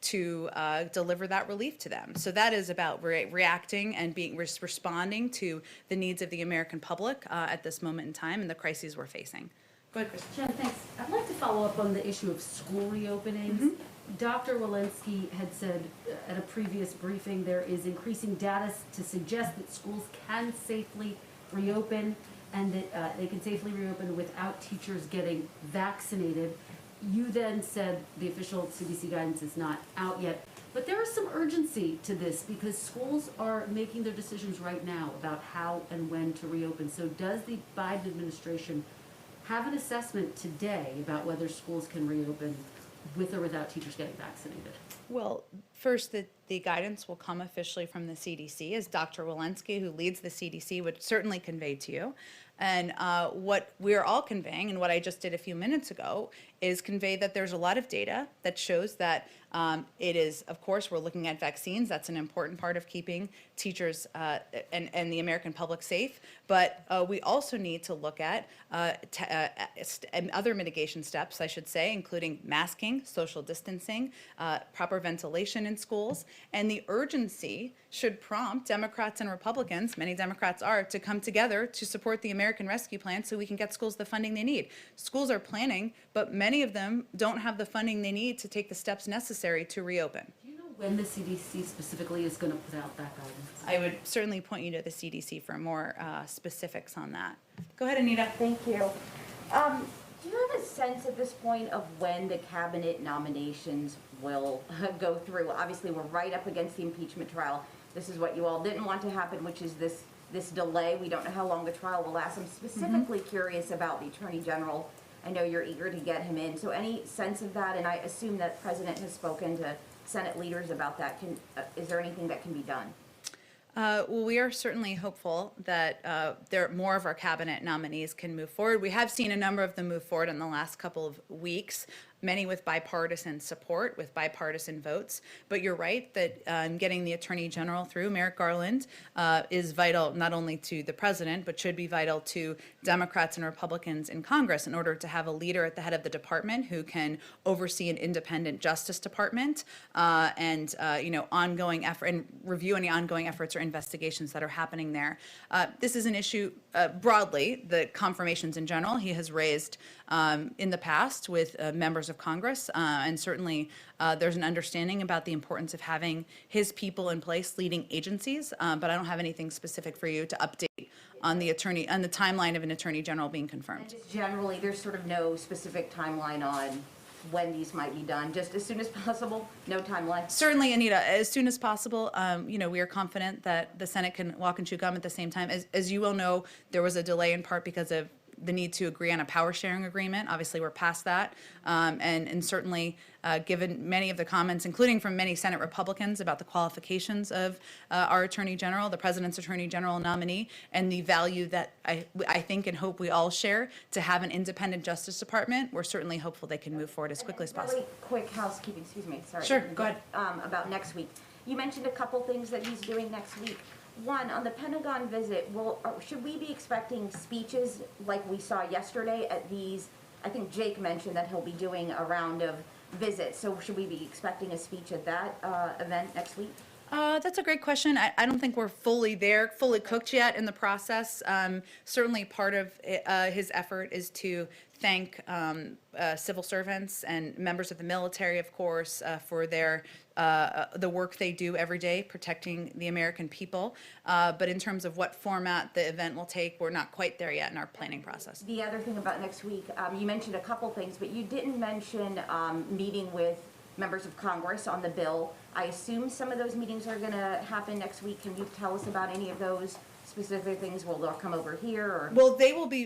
to deliver that relief to them. So that is about reacting and responding to the needs of the American public at this moment in time and the crises we're facing. Go ahead, Kristen. Jen, thanks. I'd like to follow up on the issue of school reopenings. Dr. Walensky had said at a previous briefing there is increasing data to suggest that schools can safely reopen and that they can safely reopen without teachers getting vaccinated. You then said the official CDC guidance is not out yet, but there is some urgency to this because schools are making their decisions right now about how and when to reopen. So does the Biden administration have an assessment today about whether schools can reopen with or without teachers getting vaccinated? Well, first, the guidance will come officially from the CDC, as Dr. Walensky, who leads the CDC, would certainly convey to you. And what we're all conveying, and what I just did a few minutes ago, is convey that there's a lot of data that shows that it is, of course, we're looking at vaccines. That's an important part of keeping teachers and the American public safe. But we also need to look at other mitigation steps, I should say, including masking, social distancing, proper ventilation in schools. And the urgency should prompt Democrats and Republicans, many Democrats are, to come together to support the American Rescue Plan so we can get schools the funding they need. Schools are planning, but many of them don't have the funding they need to take the steps necessary to reopen. Do you know when the CDC specifically is going to put out that guidance? I would certainly point you to the CDC for more specifics on that. Go ahead, Anita. Thank you. Do you have a sense at this point of when the cabinet nominations will go through? Obviously, we're right up against the impeachment trial. This is what you all didn't want to happen, which is this delay. We don't know how long the trial will last. I'm specifically curious about the Attorney General. I know you're eager to get him in. So any sense of that? And I assume that the President has spoken to Senate leaders about that. Is there anything that can be done? Well, we are certainly hopeful that more of our cabinet nominees can move forward. We have seen a number of them move forward in the last couple of weeks, many with bipartisan support, with bipartisan votes. But you're right that getting the Attorney General through, Merrick Garland, is vital not only to the President, but should be vital to Democrats and Republicans in Congress in order to have a leader at the head of the department who can oversee an independent Justice Department and ongoing effort and review any ongoing efforts or investigations that are happening there. This is an issue broadly, the confirmations in general, he has raised in the past with members of of Congress. And certainly there's an understanding about the importance of having his people in place leading agencies. But I don't have anything specific for you to update on the timeline of an attorney general being And confirmed. just generally, there's sort of no specific timeline on when these might be done, just as soon as possible, no timeline? Certainly, Anita, as soon as possible. We are confident that the Senate can walk and chew gum at the same time. As you well know, there was a delay in part because of the need to agree on a power sharing agreement. Obviously, we're past that. And certainly, given many of the comments, including from many Senate Republicans about the qualifications of our Attorney General, the President's Attorney General nominee, and the value that I think and hope we all share to have an independent Justice Department, we're certainly hopeful they can move forward as quickly as possible. Really quick housekeeping, excuse me, sorry. Sure, go ahead. About next week. You mentioned a couple things that he's doing next week. One, on the Pentagon visit, should we be expecting speeches like we saw yesterday at these? I think Jake mentioned that he'll be doing a round of visits, so should we be expecting a speech at that event next week? That's a great question. I don't think we're fully cooked yet in the process. Certainly part of his effort is to thank civil servants and members of the military, of course, for the work they do every day protecting the American people. But in terms of what format the event will take, we're not quite there yet in our planning process. The other thing about next week, you mentioned a couple things, but you didn't mention meeting with members of Congress on the bill. I assume some of those meetings are going to happen next week. Can you tell us about any of those specific things? Will they come over here or? Well,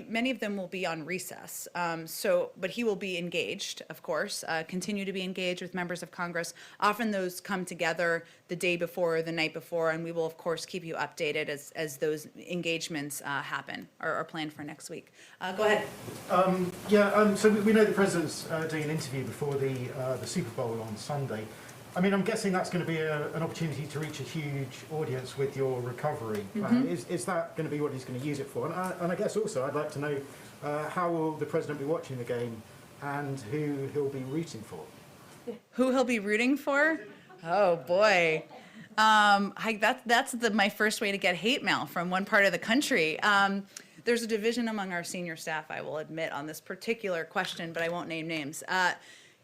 many of them will be on recess. But he will be engaged, of course, continue to be engaged with members of Congress. Often those come together the day before or the night before, and we will, of course, keep you updated as those engagements happen or are planned for next week. Go ahead. So we know the president's doing an interview before the Super Bowl on Sunday. I mean, I'm guessing that's going to be an opportunity to reach a huge audience with your recovery. Is that going to be what he's going to use it for? And I guess also I'd like to know how will the president be watching the game and who he'll be rooting for? Who he'll be rooting for? Oh, boy. That's my first way to get hate mail from one part of the country. There's a division among our senior staff, I will admit, on this particular question, but I won't name names.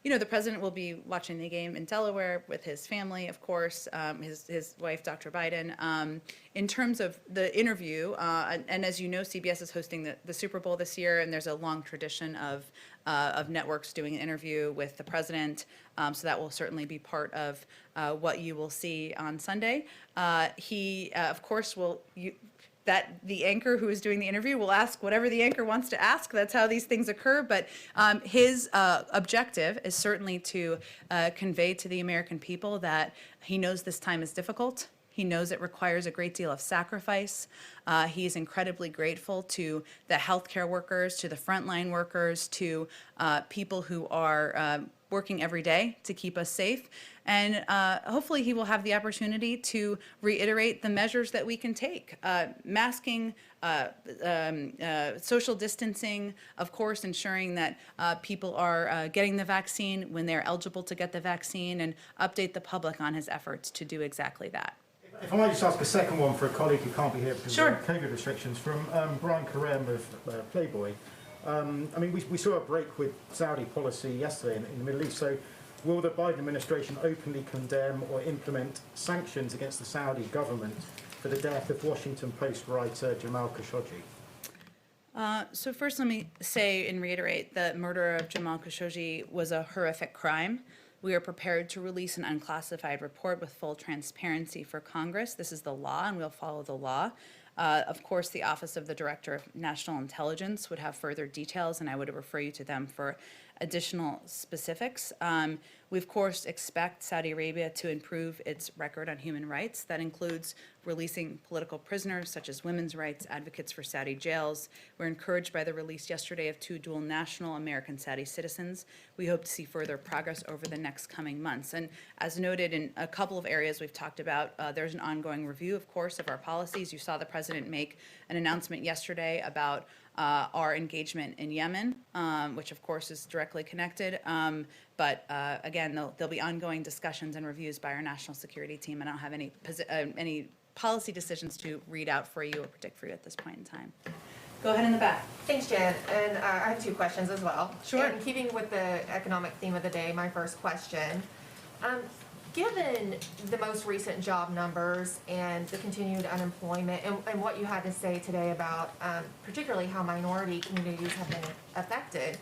The president will be watching the game in Delaware with his family, of course, his wife, Dr. Biden. In terms of the interview, and as you know, CBS is hosting the Super Bowl this year, and there's a long tradition of networks doing an interview with the president. So that will certainly be part of what you will see on Sunday. He, of course, the anchor who is doing the interview will ask whatever the anchor wants to ask. That's how these things occur. But his objective is certainly to convey to the American people that he knows this time is difficult. He knows it requires a great deal of sacrifice. He is incredibly grateful to the healthcare workers, to the frontline workers, to people who are working every day to keep us safe. And hopefully he will have the opportunity to reiterate the measures that we can take. Masking, social distancing, of course, ensuring that people are getting the vaccine when they're eligible to get the vaccine, and update the public on his efforts to do exactly that. If I might just ask a second one for a colleague who can't be here because Sure. of COVID restrictions, from Brian Karem of Playboy. We saw a break with Saudi policy yesterday in the Middle East. So will the Biden administration openly condemn or implement sanctions against the Saudi government for the death of Washington Post writer Jamal Khashoggi? So first, let me say and reiterate that murder of Jamal Khashoggi was a horrific crime. We are prepared to release an unclassified report with full transparency for Congress. This is the law, and we'll follow the law. Of course, the Office of the Director of National Intelligence would have further details, and I would refer you to them for additional specifics. We, of course, expect Saudi Arabia to improve its record on human rights. That includes releasing political prisoners, such as women's rights advocates for Saudi jails. We're encouraged by the release yesterday of 2 dual national American Saudi citizens. We hope to see further progress over the next coming months. And as noted in a couple of areas we've talked about, there's an ongoing review, of course, of our policies. You saw the president make an announcement yesterday about our engagement in Yemen, which of course is directly connected. But again, there'll be ongoing discussions and reviews by our national security team. I don't have any policy decisions to read out for you or predict for you at this point in time. Go ahead in the back. Thanks, Jen. And I have two questions as well. Sure. In keeping with the economic theme of the day, my first question, given the most recent job numbers and the continued unemployment and what you had to say today about particularly how minority communities have been affected,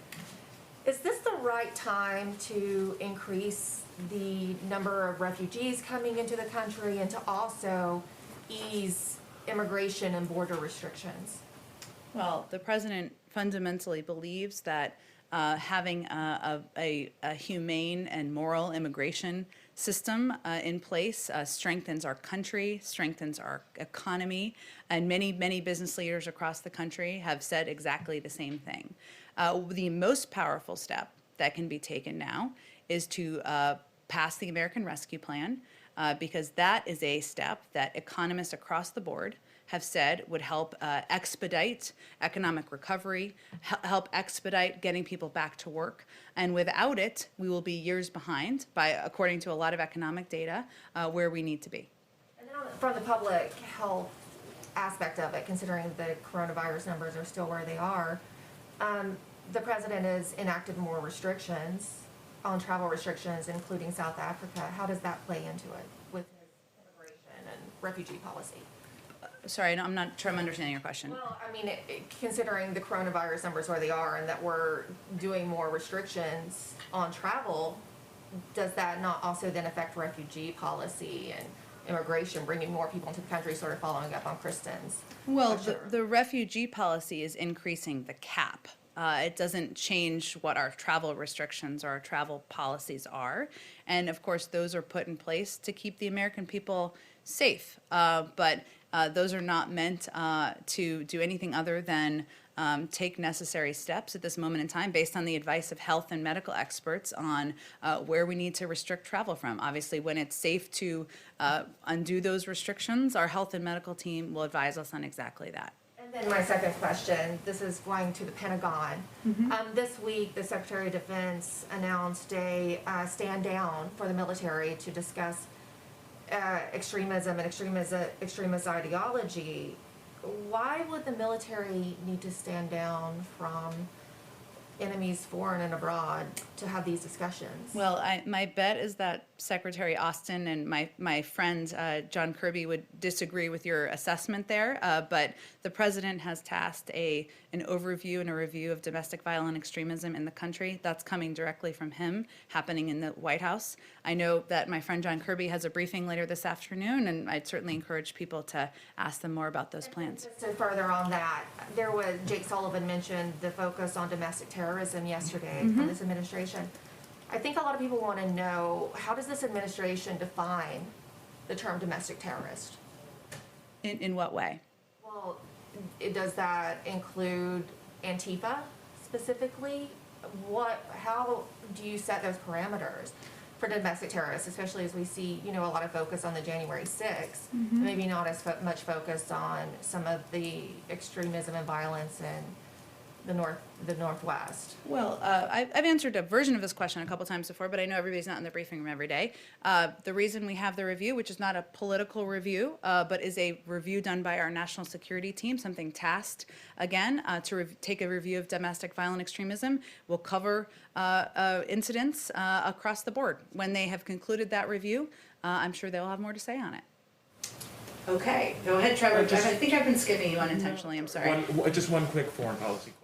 is this the right time to increase the number of refugees coming into the country and to also ease immigration and border restrictions? Well, the president fundamentally believes that having a humane and moral immigration system in place strengthens our country, strengthens our economy, and many business leaders across the country have said exactly the same thing. The most powerful step that can be taken now is to pass the American Rescue Plan, because that is a step that economists across the board have said would help expedite economic recovery, help expedite getting people back to work. And without it, we will be years behind, according to a lot of economic data, where we need to be. And then from the public health aspect of it, considering the coronavirus numbers are still where they are, the president has enacted more restrictions on travel restrictions, including South Africa. How does that play into it with his immigration and refugee policy? Sorry, I'm not sure I'm understanding your question. Well, I mean, considering the coronavirus numbers where they are and that we're doing more restrictions on travel, does that not also then affect refugee policy and immigration, bringing more people into the country, sort of following up on Kristen's? Well, question? the refugee policy is increasing the cap. It doesn't change what our travel restrictions or our travel policies are. And of course, those are put in place to keep the American people safe. But those are not meant to do anything other than take necessary steps at this moment in time based on the advice of health and medical experts on where we need to restrict travel from. Obviously, when it's safe to undo those restrictions, our health and medical team will advise us on exactly that. And then my second question, this is going to the Pentagon. This week, the Secretary of Defense announced a stand down for the military to discuss extremism and extremist ideology. Why would the military need to stand down from enemies foreign and abroad to have these discussions? Well, my bet is that Secretary Austin and my friend John Kirby would disagree with your assessment there, but the president has tasked an overview and a review of domestic violent extremism in the country. That's coming directly from him, happening in the White House. I know that my friend John Kirby has a briefing later this afternoon, and I'd certainly encourage people to ask them more about those plans. Just to further on that, Jake Sullivan mentioned the focus on domestic terrorism yesterday from this administration. I think a lot of people want to know, how does this administration define the term domestic terrorist? In what way? Well, does that include Antifa specifically? How do you set those parameters for domestic terrorists, especially as we see, a lot of focus on the January 6th, maybe not as much focus on some of the extremism and violence in the Northwest? Well, I've answered a version of this question a couple times before, but I know everybody's not in the briefing room every day. The reason we have the review, which is not a political review, but is a review done by our national security team, something tasked, again, to take a review of domestic violent extremism, will cover incidents across the board. When they have concluded that review, I'm sure they'll have more to say on it. Okay, go ahead, Trevor. I think I've been skipping you unintentionally, I'm sorry. Just one quick foreign policy question.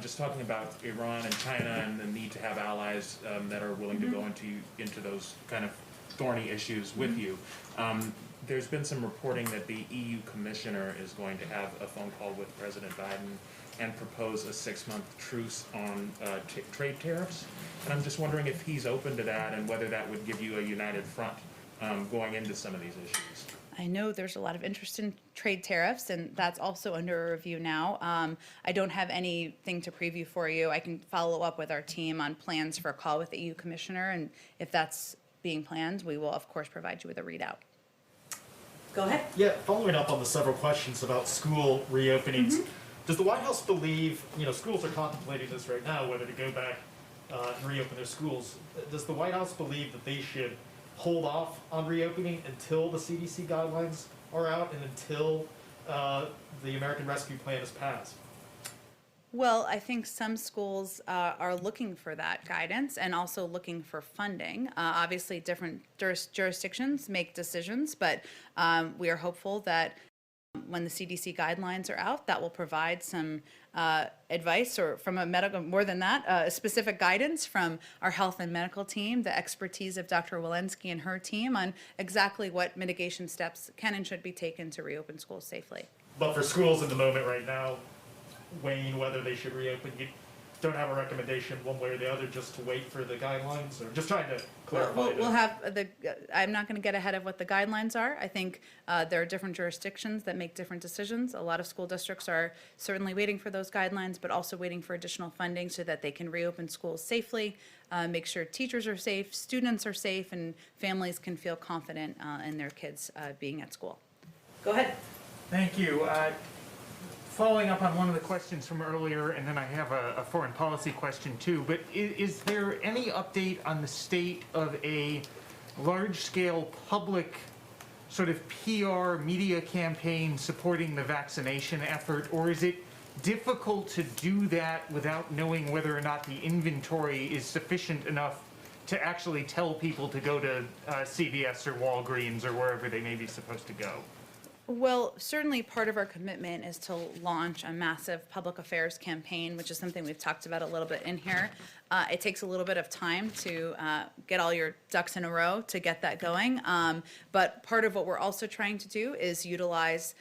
Just talking about Iran and China and the need to have allies that are willing to go into those kind of thorny issues with you. There's been some reporting that the EU commissioner is going to have a phone call with President Biden and propose a 6-month truce on trade tariffs. And I'm just wondering if he's open to that and whether that would give you a united front going into some of these issues. I know there's a lot of interest in trade tariffs, and that's also under a review now. I don't have anything to preview for you. I can follow up with our team on plans for a call with the EU Commissioner, and if that's being planned, we will, of course, provide you with a readout. Go ahead. Yeah, following up on the several questions about school reopenings, does the White House believe, schools are contemplating this right now, whether to go back and reopen their schools. Does the White House believe that they should hold off on reopening until the CDC guidelines are out and until the American Rescue Plan is passed? Well, I think some schools are looking for that guidance and also looking for funding. Obviously, different jurisdictions make decisions, but we are hopeful that when the CDC guidelines are out, that will provide some advice, or from a medical, more than that, specific guidance from our health and medical team, the expertise of Dr. Walensky and her team on exactly what mitigation steps can and should be taken to reopen schools safely. But for schools in the moment right now, weighing whether they should reopen, you don't have a recommendation one way or the other, just to wait for the guidelines, or just trying to clarify? We'll have the, I'm not going to get ahead of what the guidelines are. I think there are different jurisdictions that make different decisions. A lot of school districts are certainly waiting for those guidelines, but also waiting for additional funding so that they can reopen schools safely, make sure teachers are safe, students are safe, and families can feel confident in their kids being at school. Go ahead. Thank you. Following up on one of the questions from earlier, and then I have a foreign policy question too, but is there any update on the state of a large-scale public sort of PR media campaign supporting the vaccination effort, or is it difficult to do that without knowing whether or not the inventory is sufficient enough to actually tell people to go to CVS or Walgreens or wherever they may be supposed to go? Well, certainly part of our commitment is to launch a massive public affairs campaign, which is something we've talked about a little bit in here. It takes a little bit of time to get all your ducks in a row to get that going. But part of what we're also trying to do is utilize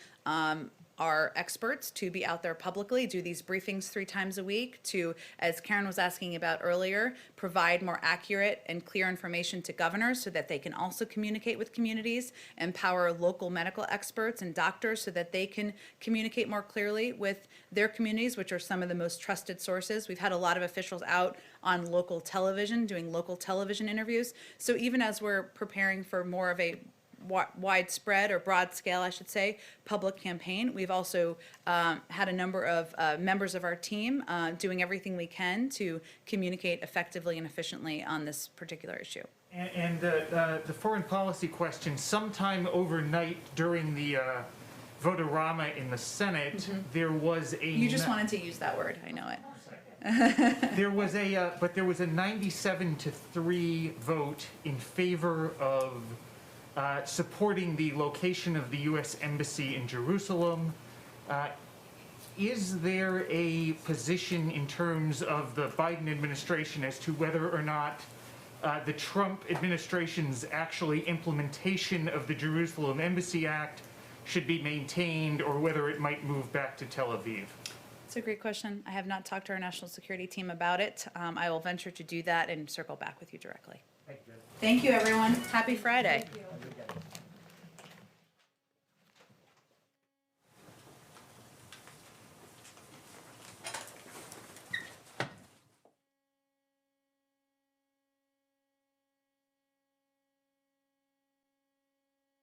our experts to be out there publicly, do these briefings 3 times a week to, as Karen was asking about earlier, provide more accurate and clear information to governors so that they can also communicate with communities, empower local medical experts and doctors so that they can communicate more clearly with their communities, which are some of the most trusted sources. We've had a lot of officials out on local television, doing local television interviews. So even as we're preparing for more of a widespread, or broad scale, I should say, public campaign, we've also had a number of members of our team doing everything we can to communicate effectively and efficiently on this particular issue. And the foreign policy question, sometime overnight during the vote-a-rama in the Senate, there was a... You just wanted to use that word, I know it. There was a 97-3 vote in favor of supporting the location of the U.S. Embassy in Jerusalem. Is there a position in terms of the Biden administration as to whether or not the Trump administration's actually implementation of the Jerusalem Embassy Act should be maintained, or whether it might move back to Tel Aviv? It's a great question. I have not talked to our national security team about it. I will venture to do that and circle back with you directly. Thank you, Jen. Thank you, everyone. Happy Friday. Thank you.